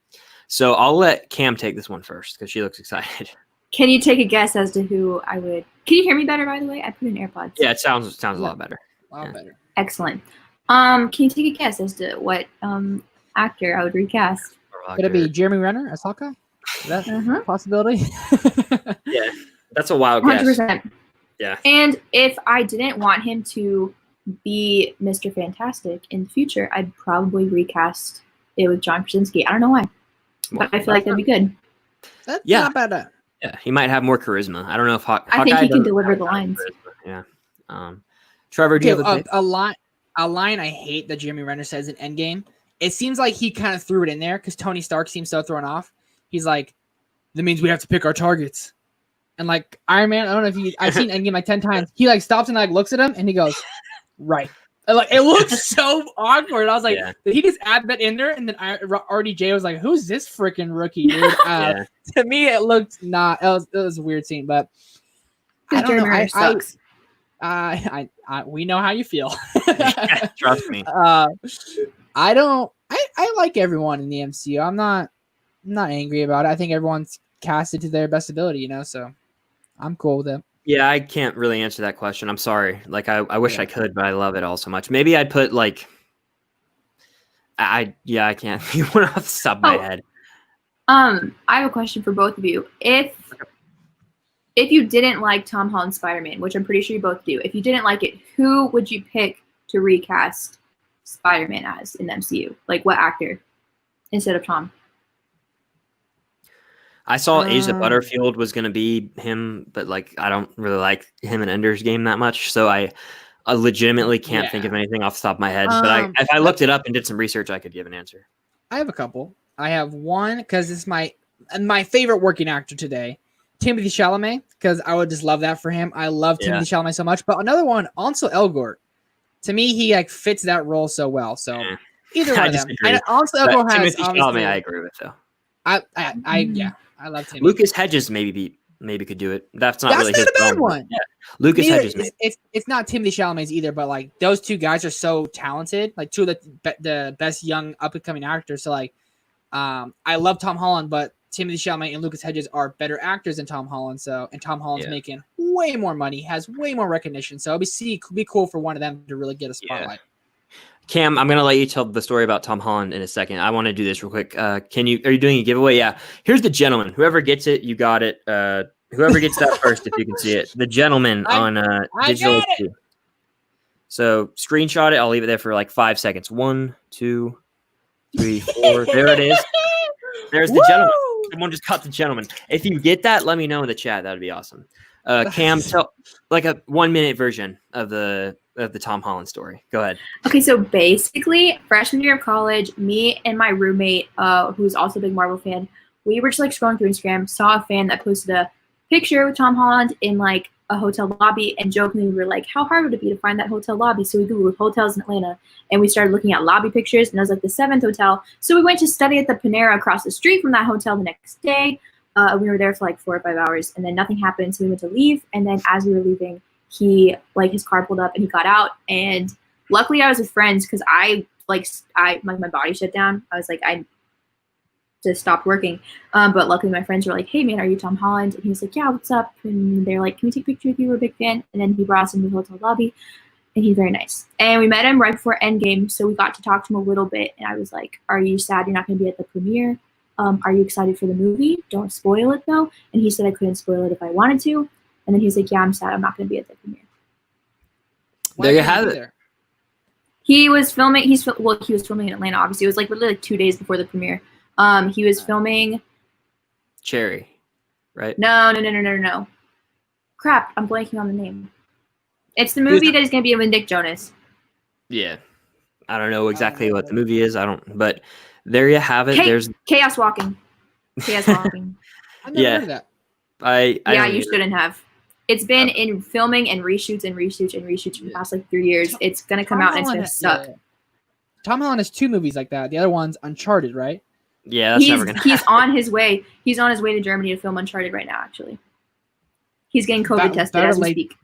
So I'll let Cam take this one first because she looks excited. Can you take a guess as to who I would? Can you hear me better, by the way? I put in AirPods. Yeah, it sounds a lot better. Better. Excellent. Can you take a guess as to what actor I would recast? Could it be Jeremy Renner as Hawkeye? Is that a possibility? Yeah, that's a wild guess. 100%. Yeah. And if I didn't want him to be Mr. Fantastic in the future, I'd probably recast it with John Krasinski. I don't know why, but I feel like that'd be good. That's not bad. Yeah, he might have more charisma. I don't know if I think he can deliver the lines. Yeah. Trevor, do you have a line I hate that Jeremy Renner says in Endgame? It seems like he kind of threw it in there because Tony Stark seems so thrown off. He's like, that means we have to pick our targets. And like Iron Man, I don't know if I've seen Endgame like 10 times. He like stops and like looks at him and he goes, right. And, like it looks so awkward. I was like, did he just add that in there? And then RDJ was like, who's this freaking rookie, dude? To me, it looked not. It was a weird scene, but I don't know. Sucks. We know how you feel. Trust me. I like everyone in the MCU. I'm not angry about it. I think everyone's casted to their best ability, so I'm cool with it. Yeah, I can't really answer that question. I'm sorry. Like I wish I could, but I love it all so much. Maybe I'd put like I can't think one off the top of my head. I have a question for both of you. If you didn't like Tom Holland's Spider-Man, which I'm pretty sure you both do, if you didn't like it, who would you pick to recast Spider-Man as in the MCU? Like what actor instead of Tom? I saw Asa Butterfield was going to be him, but like I don't really like him in Ender's Game that much, so I legitimately can't think of anything off the top of my head. But if I looked it up and did some research, I could give an answer. I have a couple. I have one because it's my favorite working actor today, Timothée Chalamet, because I would just love that for him. I love Timothée Chalamet so much. But another one, Ansel Elgort. To me, he like fits that role so well. So either one of them. Ansel Elgort has Timothée Chalamet. I agree with though. I love Timothy. Lucas Hedges maybe could do it. That's not really his a bad one. Yeah. Lucas Hedges. It's not Timothée Chalamet's either, but like those two guys are so talented, like two of the best young up and coming actors. So like, I love Tom Holland, but Timothée Chalamet and Lucas Hedges are better actors than Tom Holland. And Tom Holland's making way more money, has way more recognition. So it'd be cool for one of them to really get a spotlight. Yeah. Cam, I'm gonna let you tell the story about Tom Holland in a second. I want to do this real quick. Are you doing a giveaway? Yeah. Here's the gentleman. Whoever gets it, you got it. Whoever gets that first, if you can see it. The gentleman on digital. So screenshot it. I'll leave it there for like 5 seconds. 1, 2, 3, 4. There it is. There's the gentleman. Someone just caught the gentleman. If you get that, let me know in the chat. That'd be awesome. Cam, tell like a 1-minute version of the Tom Holland story. Go ahead. Okay, so basically, freshman year of college, me and my roommate, who's also a big Marvel fan, we were just like scrolling through Instagram, saw a fan that posted a picture with Tom Holland in like a hotel lobby, and jokingly we were like, how hard would it be to find that hotel lobby? So we Googled hotels in Atlanta, and we started looking at lobby pictures, and it was like the 7th hotel. So we went to study at the Panera across the street from that hotel the next day. We were there for like 4 or 5 hours, and then nothing happened, so we went to leave, and then as we were leaving, his car pulled up and he got out, and luckily I was with friends because my body shut down. I was like, I just stopped working. But luckily my friends were like, hey man, are you Tom Holland? And he was like, yeah, what's up? And they're like, can we take a picture with you? We're a big fan. And then he brought us into the hotel lobby, and he's very nice. And we met him right before Endgame, so we got to talk to him a little bit, and I was like, are you sad you're not going to be at the premiere? Are you excited for the movie? Don't spoil it though. And he said I couldn't spoil it if I wanted to. And then he was like, yeah, I'm sad I'm not going to be at the premiere. There you have it. He was filming. He was filming in Atlanta. Obviously, it was like literally like 2 days before the premiere. He was filming Cherry, right? No. Crap, I'm blanking on the name. It's the movie that is going to be with Nick Jonas. Yeah, I don't know exactly what the movie is. But there you have it. There's Chaos Walking. Chaos Walking. I've never heard of that. You shouldn't have. It's been in filming and reshoots for the past like 3 years. It's gonna come out and it's gonna suck. Yeah. Tom Holland has 2 movies like that. The other one's Uncharted, right? Yeah, that's never gonna happen. He's on his way. He's on his way to Germany to film Uncharted right now. Actually, he's getting COVID tested as we speak.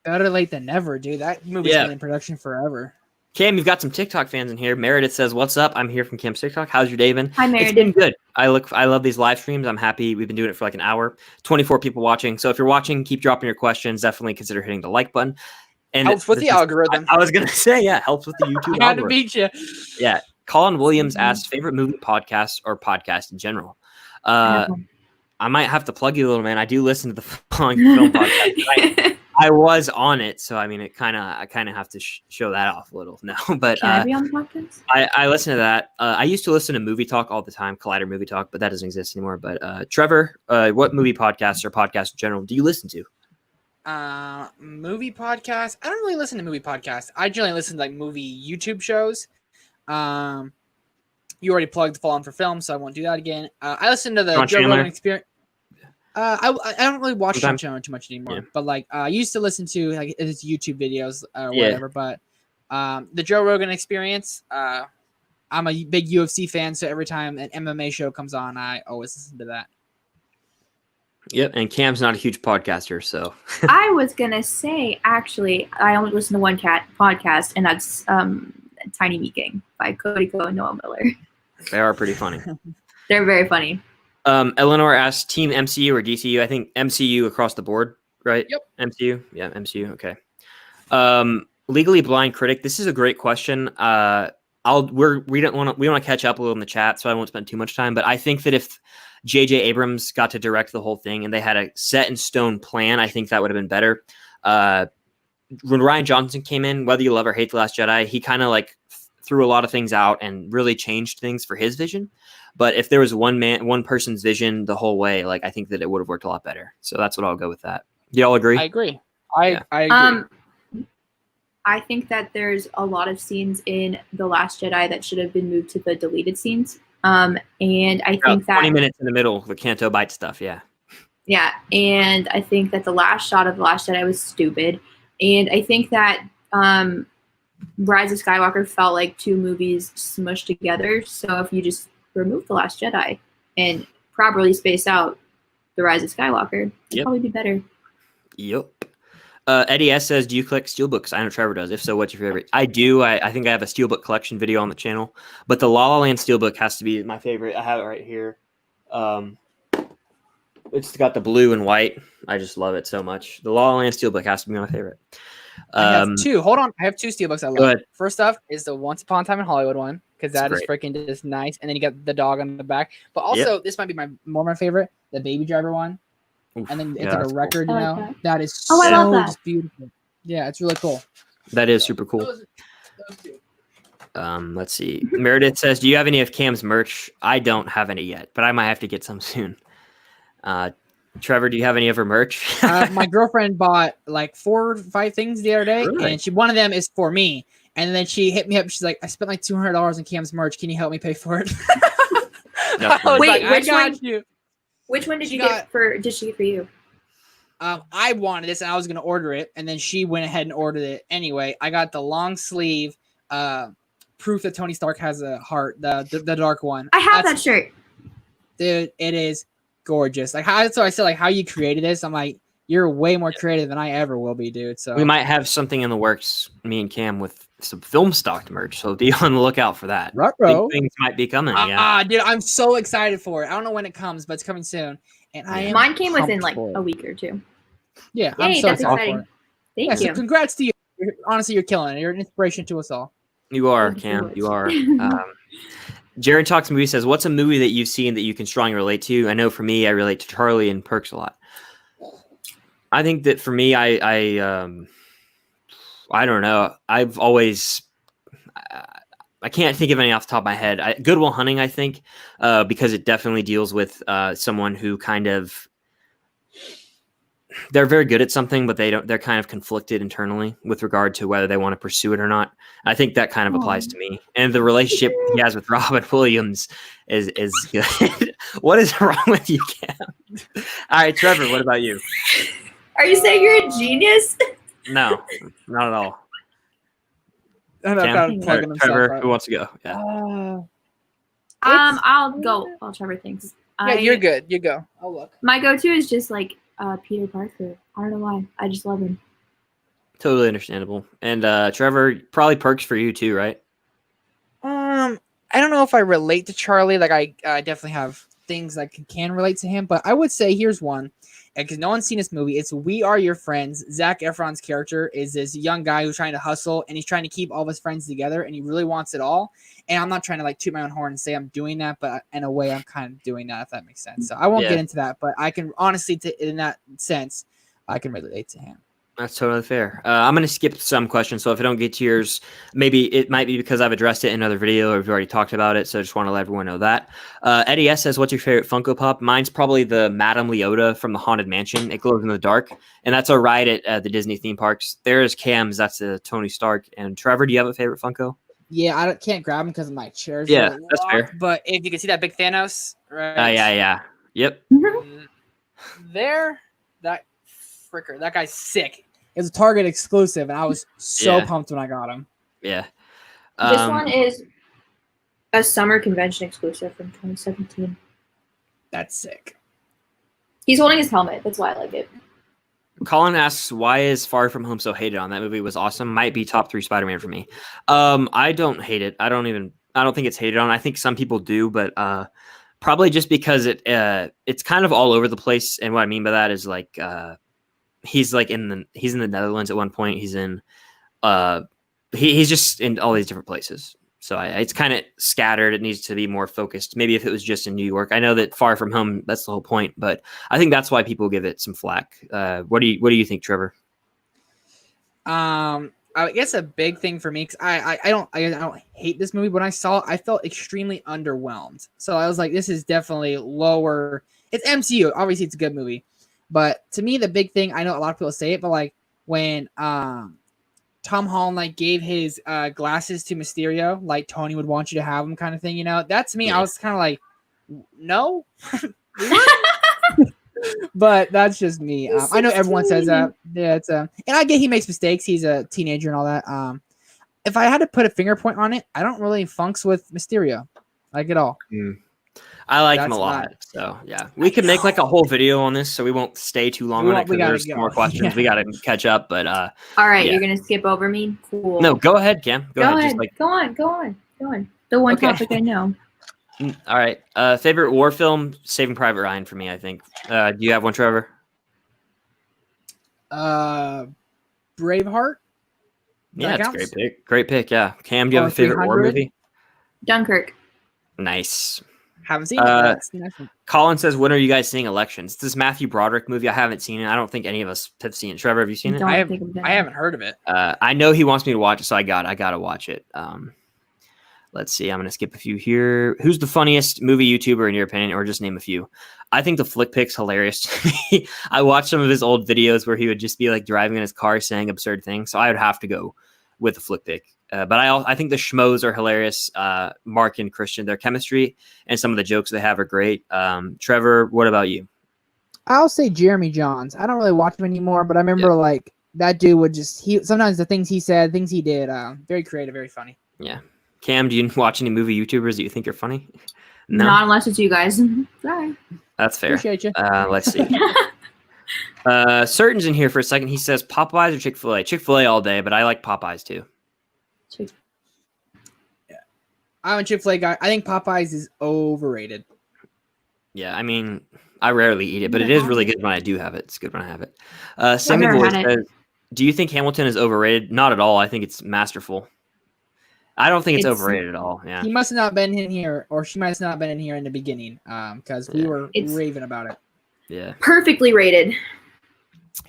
Better late than never, dude. That movie's been in production forever. Cam, you've got some TikTok fans in here. Meredith says, "What's up? I'm here from Cam's TikTok. How's your day been?" Hi, Meredith. It's been good. I love these live streams. I'm happy. We've been doing it for like an hour. 24 people watching. So if you're watching, keep dropping your questions. Definitely consider hitting the like button. And helps with the algorithm. I was gonna say, helps with the YouTube algorithm. I had to beat you. Yeah, Colin Williams asks favorite movie podcast or podcast in general. I might have to plug you a little, man. I do listen to the following film podcast. I was on it, so I mean, I kind of have to show that off a little. No, but can I be on the podcast? I listen to that. I used to listen to Movie Talk all the time, Collider Movie Talk, but that doesn't exist anymore. But Trevor, what movie podcasts or podcasts in general do you listen to? Movie podcasts. I don't really listen to movie podcasts. I generally listen to like movie YouTube shows. You already plugged Fallen for Film, so I won't do that again. I listen to the Joe Rogan Experience. I don't really watch Sean Chandler too much anymore, but like I used to listen to like his YouTube videos or whatever. But the Joe Rogan Experience, I'm a big UFC fan, so every time an MMA show comes on, I always listen to that. Yep, and Cam's not a huge podcaster, so I was gonna say actually, I only listen to one podcast, and that's Tiny Meat Gang by Cody Ko and Noah Miller. They are pretty funny. They're very funny. Eleanor asked Team MCU or DCU. I think MCU across the board, right? Yep. MCU. Yeah, MCU. Okay. Legally Blind Critic. This is a great question. We don't want to catch up a little in the chat, so I won't spend too much time. But I think that if J.J. Abrams got to direct the whole thing and they had a set in stone plan, I think that would have been better. When Rian Johnson came in, whether you love or hate The Last Jedi, he kind of like threw a lot of things out and really changed things for his vision. But if there was one person's vision the whole way, like I think that it would have worked a lot better. So that's what I'll go with that. Do y'all agree? I agree. I agree. I think that there's a lot of scenes in The Last Jedi that should have been moved to the deleted scenes. And I think that 20 minutes in the middle, the Canto Bite stuff. Yeah. Yeah. And I think that the last shot of The Last Jedi was stupid. And I think that Rise of Skywalker felt like two movies smushed together. So if you just remove The Last Jedi and properly space out The Rise of Skywalker, it'd probably be better. Yep. Eddie S says, do you collect steelbooks? I know Trevor does. If so, what's your favorite? I do. I think I have a steelbook collection video on the channel, but the La La Land steelbook has to be my favorite. I have it right here. It's got the blue and white. I just love it so much. The La La Land steelbook has to be my favorite. I have two. Hold on. I have two steelbooks I love. First off is the Once Upon a Time in Hollywood one, because that is freaking just nice. And then you got the dog on the back. But also, this might be my favorite, the Baby Driver one. Oof, and then it's like a record, cool. That is so beautiful. Yeah, it's really cool. That is super cool. Let's see. Meredith says, do you have any of Cam's merch? I don't have any yet, but I might have to get some soon. Trevor, do you have any of her merch? My girlfriend bought like 4 or 5 things the other day, and one of them is for me. And then she hit me up. She's like, I spent like $200 on Cam's merch. Can you help me pay for it? Wait, which one did you get for? Did she get for you? I wanted this, and I was going to order it, and then she went ahead and ordered it anyway. I got the long sleeve proof that Tony Stark has a heart, the dark one. I have that shirt, dude. It is gorgeous. Like so I said, like how you created this. I'm like, you're way more creative than I ever will be, dude. So we might have something in the works, me and Cam, with some film stocked merch. So be on the lookout for that. Big things might be coming. Dude, I'm so excited for it. I don't know when it comes, but it's coming soon. And mine came within like a week or 2. Yeah, I'm so excited for it. Thank you. So congrats to you. Honestly, you're killing it. You're an inspiration to us all. You are, Cam. You are. Jared Talks Movie says, what's a movie that you've seen that you can strongly relate to? I know for me, I relate to Charlie and Perks a lot. I think that for me, I don't know. I've always, I can't think of any off the top of my head. Good Will Hunting, I think, because it definitely deals with someone who kind of, they're very good at something, but they're kind of conflicted internally with regard to whether they want to pursue it or not. I think that kind of applies to me. And the relationship he has with Robin Williams is good. What is wrong with you, Cam? All right, Trevor, what about you? Are you saying you're a genius? No, not at all. Trevor, who wants to go? Yeah. I'll go while Trevor thinks. Yeah, you're good. You go. I'll look. My go-to is just like Peter Parker. I don't know why. I just love him. Totally understandable. And Trevor, probably Perks for you too, right? I don't know if I relate to Charlie. Like I definitely have things that can relate to him, but I would say here's one, because no one's seen this movie. It's We Are Your Friends. Zac Efron's character is this young guy who's trying to hustle, and he's trying to keep all of his friends together, and he really wants it all. And I'm not trying to like toot my own horn and say I'm doing that, but in a way, I'm kind of doing that, if that makes sense. So I won't get into that, but I can honestly, in that sense, I can relate to him. That's totally fair. I'm going to skip some questions, so if I don't get to yours, maybe it might be because I've addressed it in another video or we've already talked about it, so I just want to let everyone know that. Eddie S. says, what's your favorite Funko Pop? Mine's probably the Madame Leota from the Haunted Mansion. It glows in the dark, and that's a ride at the Disney theme parks. There's Cam's. That's the Tony Stark. And Trevor, do you have a favorite Funko? Yeah, I can't grab him because of my chairs. Yeah, that's fair. But if you can see that big Thanos, right? Yeah. Yep. There, that guy's sick. It's a Target exclusive, and I was so pumped when I got him. Yeah. This one is a summer convention exclusive from 2017. That's sick. He's holding his helmet. That's why I like it. Colin asks, why is Far From Home so hated on? That movie was awesome. Might be top 3 Spider-Man for me. I don't hate it. I don't think it's hated on. I think some people do, but probably just because it's kind of all over the place. And what I mean by that is like he's in the Netherlands at one point. He's in he's just in all these different places. So it's kind of scattered. It needs to be more focused. Maybe if it was just in New York. I know that Far From Home, that's the whole point, but I think that's why people give it some flack. What do you think, Trevor? I guess a big thing for me, because I don't hate this movie, but when I saw it, I felt extremely underwhelmed. So I was like, this is definitely lower. It's MCU. Obviously, it's a good movie. But to me, the big thing, I know a lot of people say it, but like when Tom Holland like gave his glasses to Mysterio, like Tony would want you to have them, kind of thing, you know, that to me, I was kind of like, no. But that's just me. I know everyone says that. Yeah, it's and I get he makes mistakes. He's a teenager and all that. If I had to put a finger point on it, I don't really funks with Mysterio, like at all. I like him a lot. So yeah, we could make like a whole video on this, so we won't stay too long on it because there's more questions. Yeah. We got to catch up, but all right, you're gonna skip over me. Cool. No, go ahead, Cam. Go ahead. Just like... Go on. The one topic I know. All right. Favorite war film? Saving Private Ryan for me, I think. Do you have one, Trevor? Braveheart. Yeah, it's a great pick. Great pick. Yeah. Cam, do you have a favorite war movie? Dunkirk. Nice. Haven't seen it. Colin says, when are you guys seeing Elections? This Matthew Broderick movie, I haven't seen it. I don't think any of us have seen it. Trevor, have you seen it? I haven't heard of it. I know he wants me to watch it, so I gotta watch it. Let's see. I'm going to skip a few here. Who's the funniest movie YouTuber in your opinion, or just name a few? I think the Flick Pick's hilarious to me. I watched some of his old videos where he would just be like driving in his car saying absurd things. So I would have to go with the Flick Pick. But I think the Schmoes are hilarious. Mark and Christian, their chemistry and some of the jokes they have are great. Trevor, what about you? I'll say Jeremy Johns. I don't really watch him anymore, but I remember like that dude would sometimes the things he said, things he did, very creative, very funny. Yeah. Cam, do you watch any movie YouTubers that you think are funny? No? Not unless it's you guys. Sorry. That's fair. Appreciate you. Let's see. Certain's in here for a second. He says Popeyes or Chick-fil-A? Chick-fil-A all day, but I like Popeyes too. Yeah. I'm a Chick-fil-A guy. I think Popeyes is overrated. Yeah, I mean, I rarely eat it, but it is really good when I do have it. It's good when I have it. Sammy Boy says, do you think Hamilton is overrated? Not at all. I think it's masterful. I don't think it's overrated at all. Yeah, he must have not been in here, or she must not have been in here in the beginning, because we were raving about it. Yeah, perfectly rated.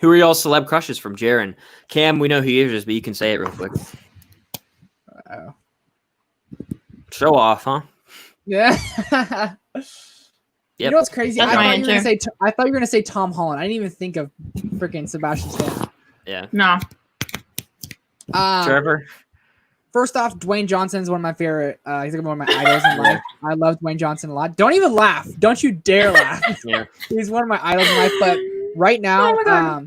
Who are y'all celeb crushes from Jaren? Cam, we know who yours is, but you can say it real quick. Show off, huh? Yeah. Yep. You know what's crazy? I thought you were gonna say Tom Holland. I didn't even think of freaking Sebastian Stan. Yeah. No. Trevor. First off, Dwayne Johnson is one of my favorite. He's like one of my idols in life. I love Dwayne Johnson a lot. Don't even laugh. Don't you dare laugh. Yeah. He's one of my idols in life. But right now,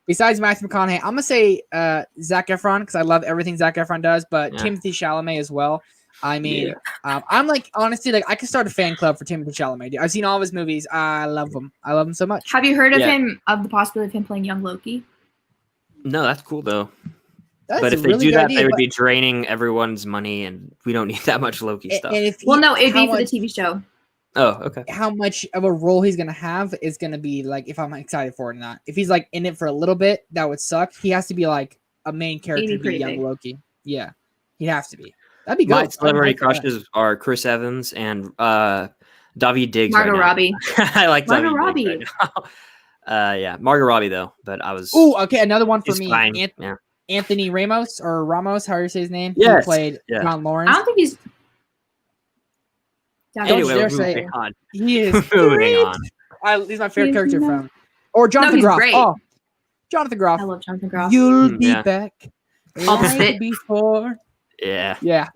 besides Matthew McConaughey, I'm gonna say Zac Efron because I love everything Zac Efron does. But Timothée Chalamet as well. I mean, I'm like honestly like I could start a fan club for Timothée Chalamet. Dude. I've seen all of his movies. I love him. I love him so much. Have you heard of him? Of the possibility of him playing young Loki? No, that's cool though. But if they do that, they would be draining everyone's money, and we don't need that much Loki stuff. No, it'd be for the TV show. Oh, okay. How much of a role he's gonna have is gonna be like if I'm excited for it or not. If he's like in it for a little bit, that would suck. He has to be like a main character to be young big. Loki. Yeah, he'd have to be. That'd be good. My celebrity crushes are Chris Evans and Daveed Diggs. Margot Robbie. I like Margot Daveed Robbie. Diggs right now. Yeah, Margot Robbie though. But I was. Oh, okay. Another one for me. Yeah. Anthony Ramos or Ramos, how do you say his name? Yes. He played John Lawrence. I don't think he's. Anyway, we're moving on. He is moving on. He's my favorite character from. Or Jonathan Groff. Great. Oh, Jonathan Groff. I love Jonathan Groff. You'll be back. I'll spit before. Yeah. Yeah.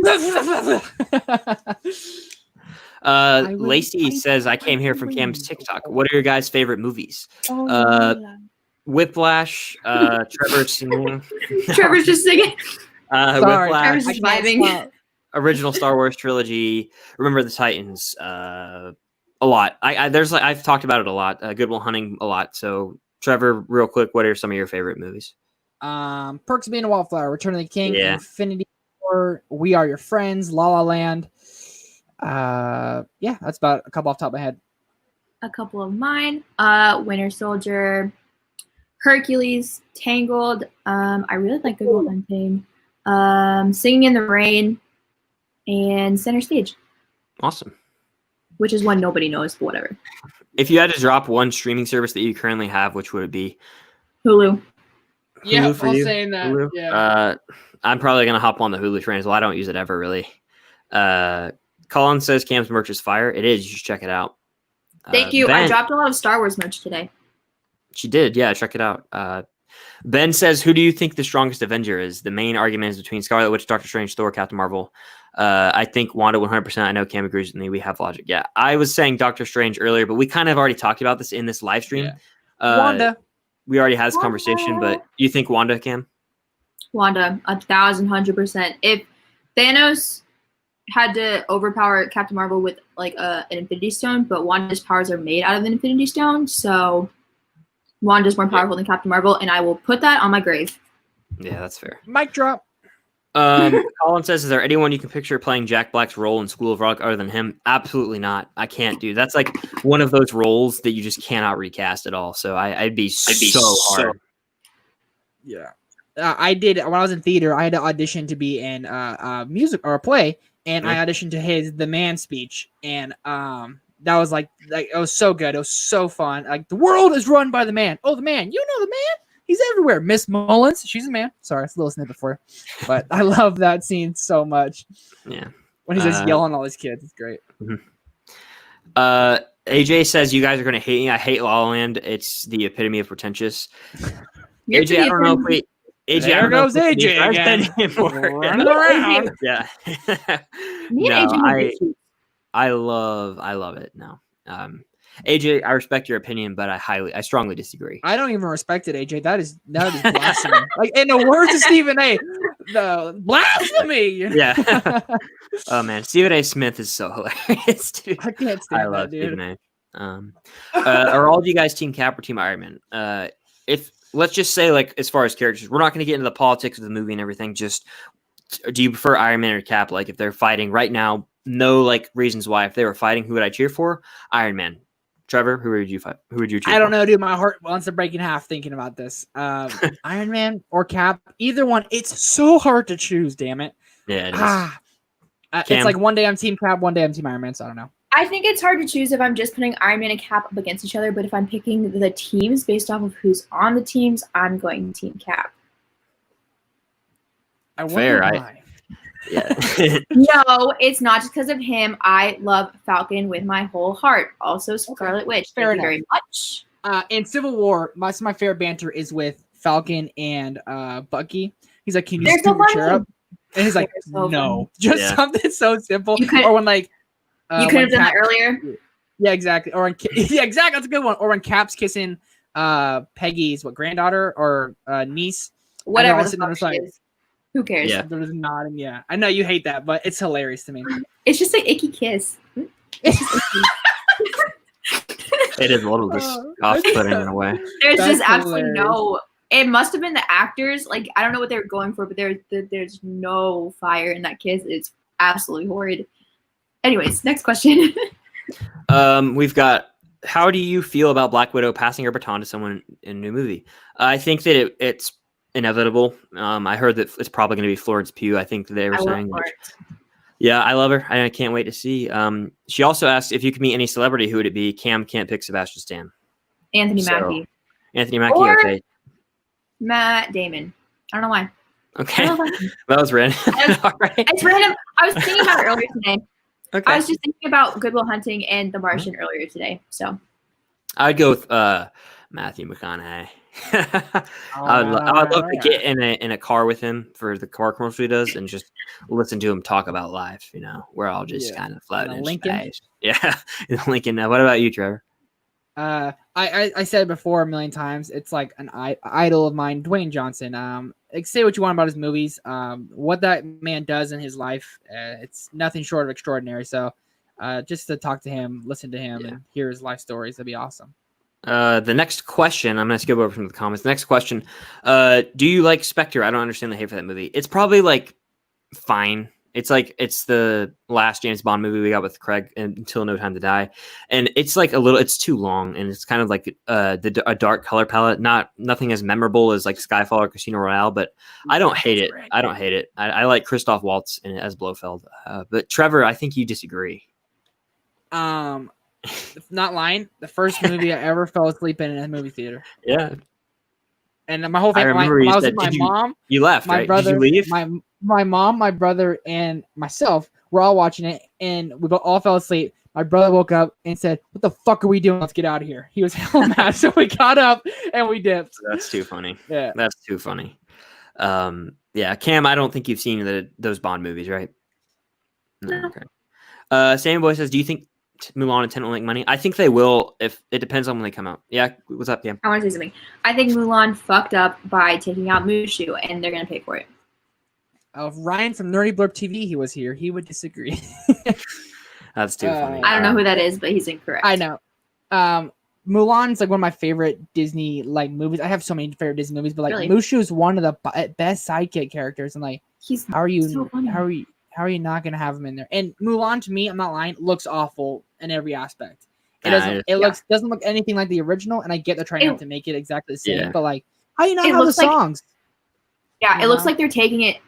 Lacey says, I came here from Cam's TikTok. What are your guys' favorite movies? Whiplash, Trevor singing. Trevor's just singing. Whiplash. Trevor's just vibing. Original Star Wars trilogy. Remember the Titans. A lot. I've talked about it a lot. Good Will Hunting a lot. So Trevor, real quick, what are some of your favorite movies? Perks of Being a Wallflower, Return of the King, Yeah. Infinity War, We Are Your Friends, La La Land. Yeah, that's about a couple off the top of my head. A couple of mine. Winter Soldier, Hercules, Tangled. I really like Good Will Hunting. Singing in the Rain, and Center Stage. Awesome. Which is one nobody knows, but whatever. If you had to drop one streaming service that you currently have, which would it be? Hulu. Yeah, Hulu for I'm you? saying that. Hulu? Yeah. I'm probably gonna hop on the Hulu train as well. I don't use it ever really. Colin says Cam's merch is fire. It is. You should check it out. Thank you. I dropped a lot of Star Wars merch today. She did. Yeah, check it out. Ben says, who do you think the strongest Avenger is? The main argument is between Scarlet Witch, Doctor Strange, Thor, Captain Marvel. I think Wanda 100%. I know Cam agrees with me. We have logic. Yeah, I was saying Doctor Strange earlier, but we kind of already talked about this in this live stream. Yeah. Wanda. We already had this conversation, but you think Wanda, Cam? Wanda, 1,100%. If Thanos had to overpower Captain Marvel with like an Infinity Stone, but Wanda's powers are made out of an Infinity Stone, so Wanda's more powerful than Captain Marvel, and I will put that on my grave. Yeah, that's fair. Mic drop. Colin says, is there anyone you can picture playing Jack Black's role in School of Rock other than him? Absolutely not. I can't do. That's like one of those roles that you just cannot recast at all. So I'd be so hard. Yeah. I did when I was in theater. I had to audition to be in a music or a play, and I auditioned to his The Man speech, and that was like it was so good. It was so fun. Like the world is run by the man. Oh, the man. You know the man. He's everywhere. Miss Mullins. She's a man. Sorry, it's a little snippet for her. But I love that scene so much. Yeah. When he's just yelling at all these kids. It's great. AJ says you guys are going to hate me. I hate La La Land. It's the epitome of pretentious. AJ, I don't know if we... AJ, there goes AJ again. Running around. Yeah. Me and AJ I love it. No. AJ, I respect your opinion, but I strongly disagree. I don't even respect it, AJ. That is blasphemy. Like in the words of Stephen A. The blasphemy. Yeah. Oh man, Stephen A. Smith is so hilarious, dude. I can't stand I love that, dude. Stephen A. Are all of you guys Team Cap or Team Iron Man? If let's just say, like, as far as characters, we're not going to get into the politics of the movie and everything. Just, do you prefer Iron Man or Cap? Like, if they're fighting right now, no like reasons why. If they were fighting, who would I cheer for? Iron Man. Trevor, who would you fight? Who would you cheer? I don't know, dude. My heart wants to break in half thinking about this. Iron Man or Cap, either one. It's so hard to choose. Damn it. Yeah. It is. It's like one day I'm Team Cap, one day I'm Team Iron Man. So I don't know. I think it's hard to choose if I'm just putting Iron Man and Cap up against each other, but if I'm picking the teams based off of who's on the teams, I'm going Team Cap. I wonder Fair. why. Yeah. No, it's not just because of him. I love Falcon with my whole heart. Also, Scarlet Witch. Fair Thank you very much. In Civil War, my favorite banter is with Falcon and Bucky. He's like, "Can you scoot your chair up?" And he's like, so "No." Just something so simple. Or when like you could have done that earlier. Yeah, exactly. Or yeah, exactly. That's a good one. Or when Cap's kissing Peggy's granddaughter or niece. Whatever the fuck she is. Who cares? Yeah, there's nodding. Yeah, I know you hate that, but it's hilarious to me. It's just an icky kiss. It is a little just off-putting in a way. There's just absolutely no. It must have been the actors. Like, I don't know what they were going for, but there's no fire in that kiss. It's absolutely horrid. Anyways, next question. We've got. How do you feel about Black Widow passing her baton to someone in a new movie? I think that it's inevitable. I heard that it's probably going to be Florence Pugh. I think they were saying. Yeah, I love her. I can't wait to see. She also asked if you could meet any celebrity, who would it be? Cam can't pick Sebastian Stan. Anthony Mackie. Anthony Mackie, or okay. Matt Damon. I don't know why. Okay. That was random. Right. It's random. I was thinking about it earlier today. Okay. I was just thinking about Good Will Hunting and The Martian earlier today. So I'd go with Matthew McConaughey. I would love to get in a car with him for the car commercial he does and just listen to him talk about life. We're all just kind of floating in space. Yeah, Lincoln. What about you, Trevor? I said before a million times, it's like an idol of mine, Dwayne Johnson. Say what you want about his movies. What that man does in his life, it's nothing short of extraordinary. So, just to talk to him, listen to him, and hear his life stories, that'd be awesome. The next question, I'm going to skip over from the comments. The next question, do you like Spectre? I don't understand the hate for that movie. It's probably like fine. It's the last James Bond movie we got with Craig Until No Time to Die. And it's like it's too long and it's kind of like a dark color palette. Nothing as memorable as like Skyfall or Casino Royale, but I don't hate it. I don't hate it. I like Christoph Waltz in it as Blofeld. But Trevor, I think you disagree. Not lying. The first movie I ever fell asleep in a movie theater. Yeah. And my whole family, I was with my mom. You left, my right? brother, did you leave? My mom, my brother, and myself were all watching it, and we all fell asleep. My brother woke up and said, "What the fuck are we doing? Let's get out of here." He was hell mad, so we got up and we dipped. That's too funny. Yeah, that's too funny. Yeah, Cam, I don't think you've seen those Bond movies, right? No. Okay. Sam Boy says, "Do you think Mulan and Tenet will make money?" I think they will. If it depends on when they come out. Yeah, what's up, Cam? I want to say something. I think Mulan fucked up by taking out Mushu, and they're gonna pay for it. If Ryan from Nerdy Blurb TV, he was here, he would disagree. That's too funny. I don't know who that is, but he's incorrect. I know. Mulan's like one of my favorite Disney movies. I have so many favorite Disney movies, but Mushu is one of the best sidekick characters, and how are you not gonna have him in there? And Mulan, to me, I'm not lying, looks awful in every aspect. It doesn't look anything like the original, and I get they're trying not to make it exactly the same, but how do you not have the songs? Yeah, it looks like they're taking it.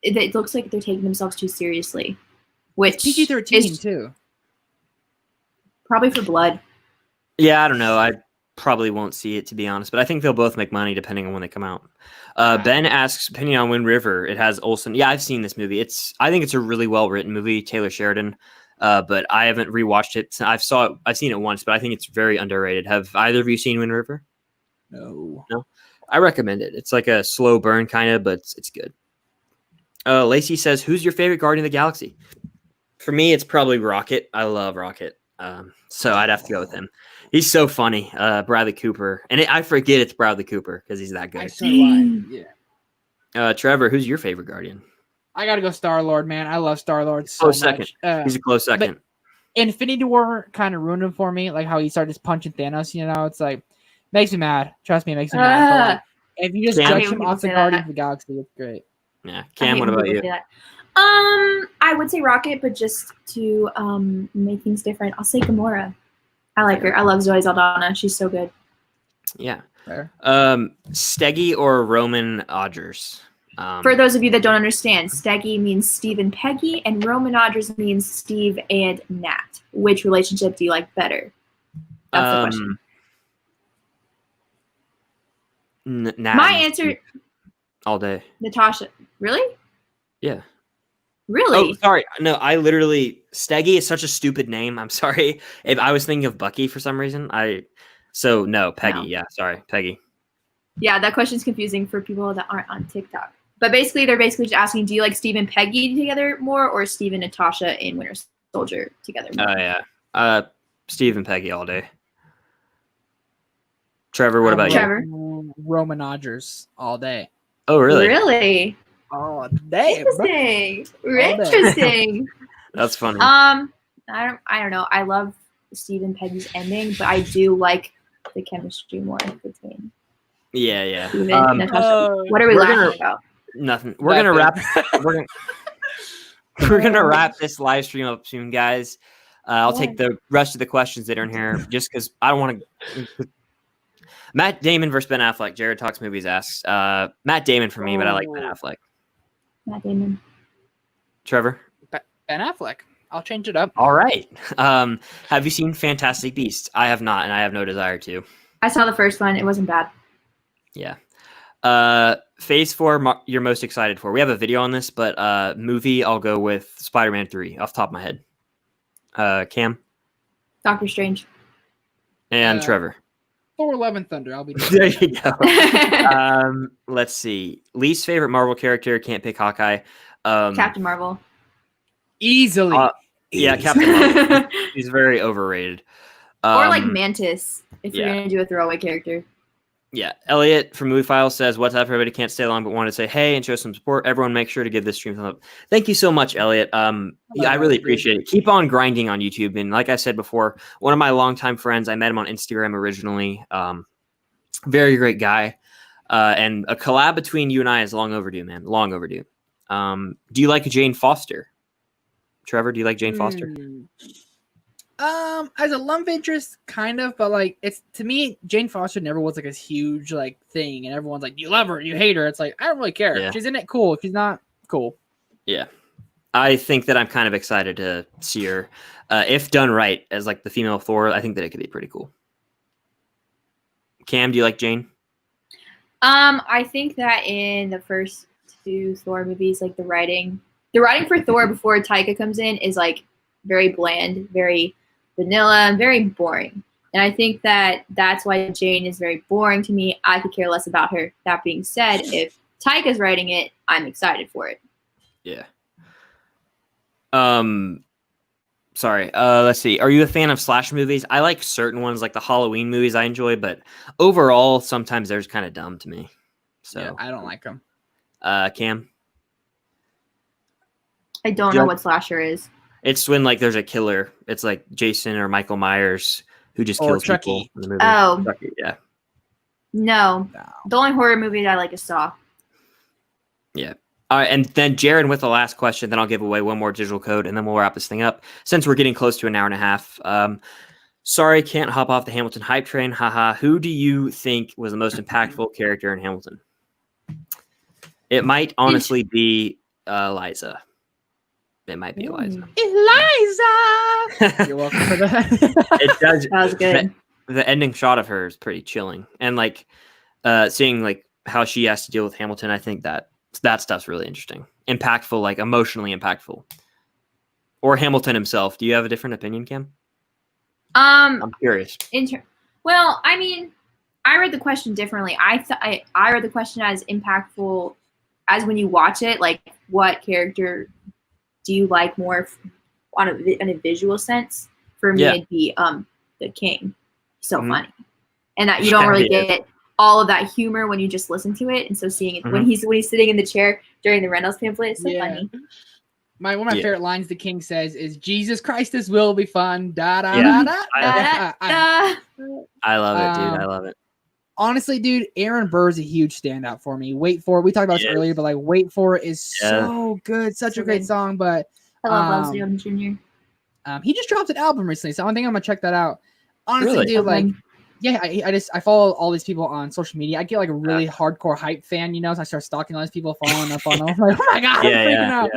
It looks like they're taking themselves too seriously, which PG-13 too. Probably for blood. Yeah, I don't know. I probably won't see it, to be honest, but I think they'll both make money depending on when they come out. Ben asks, opinion on Wind River. It has Olsen. Yeah, I've seen this movie. I think it's a really well written movie. Taylor Sheridan. But I haven't rewatched it. I've seen it once, but I think it's very underrated. Have either of you seen Wind River? No. I recommend it. It's like a slow burn kind of, but it's good. Lacey says, "Who's your favorite Guardian of the Galaxy?" For me, it's probably Rocket. I love Rocket. So I'd have to go with him. He's so funny. Bradley Cooper. And I forget it's Bradley Cooper because he's that good. Yeah. Trevor, who's your favorite Guardian? I got to go Star-Lord, man. I love Star-Lord so much. Second. He's a close second. Infinity War kind of ruined him for me, like how he started just punching Thanos, it's makes me mad. Trust me, it makes me mad. But if you just judge him off the Guardians of the Galaxy, it's great. Yeah. Cam, what about you? I would say Rocket, but just to make things different, I'll say Gamora. I like her. I love Zoe Saldana. She's so good. Yeah. Steggy or Roman Odgers? For those of you that don't understand, Steggy means Steve and Peggy, and Roman Odgers means Steve and Nat. Which relationship do you like better? That's the question. My answer... All day. Natasha. Really? Yeah. Really? Oh, sorry. No, I literally... Steggy is such a stupid name. I'm sorry. If I was thinking of Bucky for some reason, So, no, Peggy. No. Yeah, sorry. Peggy. Yeah, that question's confusing for people that aren't on TikTok. But basically, they're just asking, do you like Steve and Peggy together more or Steve and Natasha in Winter Soldier together more? Oh, yeah. Steve and Peggy all day. Trevor, what about Trevor? you? Roman Odgers all day. Oh, really? Really? All day. Interesting. That's funny. I don't know. I love Steve and Peggy's ending, but I do like the chemistry more between. Yeah. Natasha. What are we laughing about? Nothing. We're gonna wrap this live stream up soon, guys. I'll take the rest of the questions that are in here just because I don't want to. Matt Damon versus Ben Affleck. Jared Talks Movies asks. Matt Damon for me, but I like Ben Affleck. Matt Damon. Trevor? Ben Affleck. I'll change it up. All right. Have you seen Fantastic Beasts? I have not, and I have no desire to. I saw the first one. It wasn't bad. Yeah. Phase 4, you're most excited for. We have a video on this, but movie, I'll go with Spider-Man 3 off the top of my head. Cam? Doctor Strange. And Trevor? Thor: Love and Thunder. I'll be there you go. Let's see. Least favorite Marvel character, can't pick Hawkeye. Captain Marvel. Easily. Yeah, Captain Marvel. He's very overrated. Or like Mantis, if you're going to do a throwaway character. Yeah. Elliot from Movie Files says, what's up, everybody? Can't stay long, but wanted to say hey and show some support. Everyone make sure to give this stream a thumbs up. Thank you so much, Elliot. I really appreciate it. Keep on grinding on YouTube. And like I said before, one of my longtime friends, I met him on Instagram originally. Very great guy. And a collab between you and I is long overdue, man. Long overdue. Do you like Jane Foster? Trevor, do you like Jane Foster? As a love interest, kind of, but like it's to me, Jane Foster never was like a huge like thing, and everyone's like, "You love her, you hate her." It's like I don't really care. If she's in it, cool. If she's not, cool. Yeah, I think that I'm kind of excited to see her, if done right, as like the female Thor. I think that it could be pretty cool. Cam, do you like Jane? I think that in the first 2 Thor movies, like the writing for Thor before Taika comes in is like very bland, very vanilla, and very boring. And I think that that's why Jane is very boring to me. I could care less about her. That being said, if Taika's writing it, I'm excited for it. Yeah. Sorry. Let's see. Are you a fan of slash movies? I like certain ones, like the Halloween movies I enjoy, but overall, sometimes they're just kind of dumb to me. So yeah, I don't like them. Cam? I don't know what slasher is. It's when like there's a killer. It's like Jason or Michael Myers who just kills people in the movie. Oh, Chucky, yeah. No. The only horror movie that I like is Saw. Yeah. All right, and then Jared with the last question. Then I'll give away one more digital code, and then we'll wrap this thing up. Since we're getting close to an hour and a half. Sorry, can't hop off the Hamilton hype train. Haha. Who do you think was the most impactful character in Hamilton? It might honestly be Liza. It might be Eliza. Eliza! You're welcome for that. It does. That was good. The ending shot of her is pretty chilling. And like seeing like how she has to deal with Hamilton, I think that stuff's really interesting. Impactful, like emotionally impactful. Or Hamilton himself. Do you have a different opinion, Cam? I'm curious. Well, I mean, I read the question differently. I read the question as impactful as when you watch it, like what character do you like more in a visual sense? For me, it'd be the King. So funny, and that you don't really get all of that humor when you just listen to it. And so seeing it when he's sitting in the chair during the Reynolds pamphlet, it's so funny. One of my favorite lines the King says is "Jesus Christ, this will be fun." Da da da da. I love it, dude. I love it. Honestly, dude, Aaron Burr is a huge standout for me. Wait For It. We talked about this earlier, but like Wait For It is so good. Such a great song. But I love Leslie Odom Jr. He just dropped an album recently, so I think I'm gonna check that out. Honestly, dude, like I follow all these people on social media. I get like a really hardcore hype fan, you know, so I start stalking all these people, following up on them. I'm like, oh my god, I'm freaking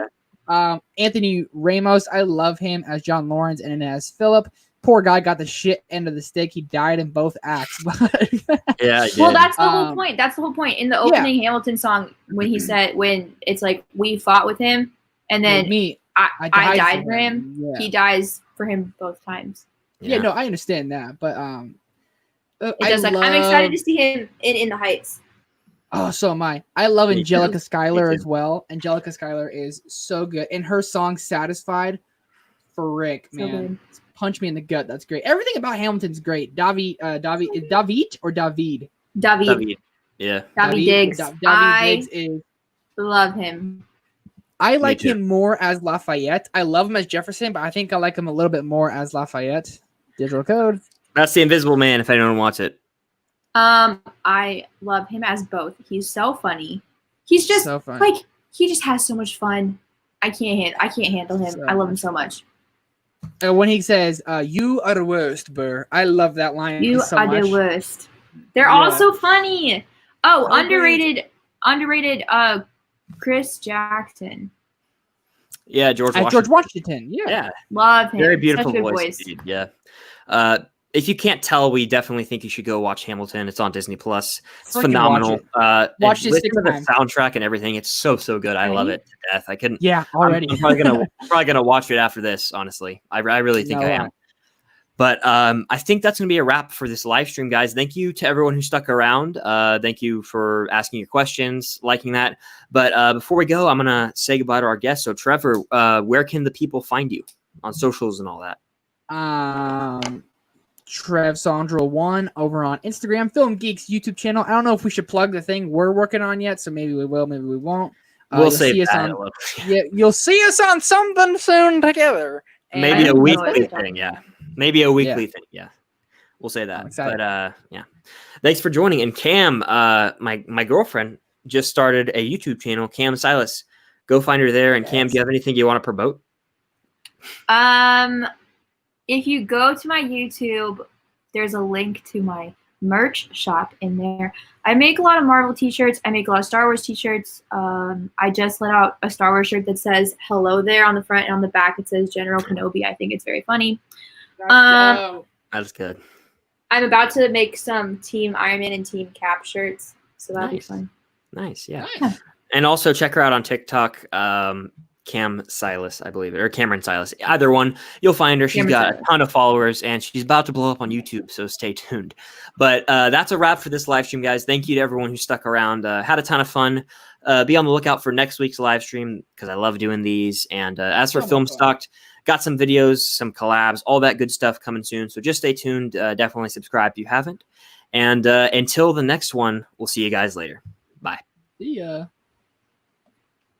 out. Anthony Ramos, I love him as John Lawrence and as Philip. Poor guy got the shit end of the stick. He died in both acts. Well, that's the whole point. That's the whole point. In the opening Hamilton song, when he said, when it's like, we fought with him, and then I died for him. Yeah. He dies for him both times. Yeah, no, I understand that. But I'm excited to see him in The Heights. Oh, so am I. I love Angelica Schuyler as well. Angelica Schuyler is so good. And her song Satisfied, frick, man. So punch me in the gut. That's great. Everything about Hamilton's great. David. Yeah. David Diggs. Diggs is love him. I like him more as Lafayette. I love him as Jefferson, but I think I like him a little bit more as Lafayette. Digital code. That's the Invisible Man, if anyone wants it. I love him as both. He's so funny. He's just so funny. Like he just has so much fun. I can't handle him. I love him so much. When he says, "You are the worst, Burr." I love that line. You so are much. the worst. They're also funny. Oh, underrated. Chris Jackson. Yeah, George Washington. Yeah. Love him. Very beautiful Such a good voice. Indeed. Yeah. If you can't tell, we definitely think you should go watch Hamilton. It's on Disney Plus. It's phenomenal. Watch it 6 times. The soundtrack and everything. It's so good. I love it to death. I couldn't. Yeah, already. I'm probably gonna watch it after this. Honestly, I really think I am. But I think that's going to be a wrap for this live stream, guys. Thank you to everyone who stuck around. Thank you for asking your questions, liking that. But before we go, I'm going to say goodbye to our guests. So, Trevor, where can the people find you on socials and all that? TrevSandro1 over on Instagram, Film Geeks YouTube channel. I don't know if we should plug the thing we're working on yet, so maybe we will, maybe we won't. We'll save that. You'll see us on something soon together. Maybe a weekly thing, yeah. Maybe a weekly thing, yeah. We'll say that. But yeah. Thanks for joining. And Cam, my girlfriend just started a YouTube channel, Cam Silas. Go find her there. And Cam, do you have anything you want to promote? If you go to my YouTube, there's a link to my merch shop in there. I make a lot of Marvel t-shirts. I make a lot of Star Wars t-shirts. I just let out a Star Wars shirt that says hello there on the front, and on the back it says General Kenobi. I think it's very funny. That's good. I'm about to make some Team Iron Man and Team Cap shirts, so that'll be fun. Nice, yeah. And also check her out on TikTok, Cam Silas, I believe, or Cameron Silas. Either one, you'll find her. She's got a ton of followers, and she's about to blow up on YouTube, so stay tuned. But that's a wrap for this live stream, guys. Thank you to everyone who stuck around. Had a ton of fun. Be on the lookout for next week's live stream because I love doing these. And as for Film Stocked, got some videos, some collabs, all that good stuff coming soon. So just stay tuned. Definitely subscribe if you haven't. And until the next one, we'll see you guys later. Bye. See ya.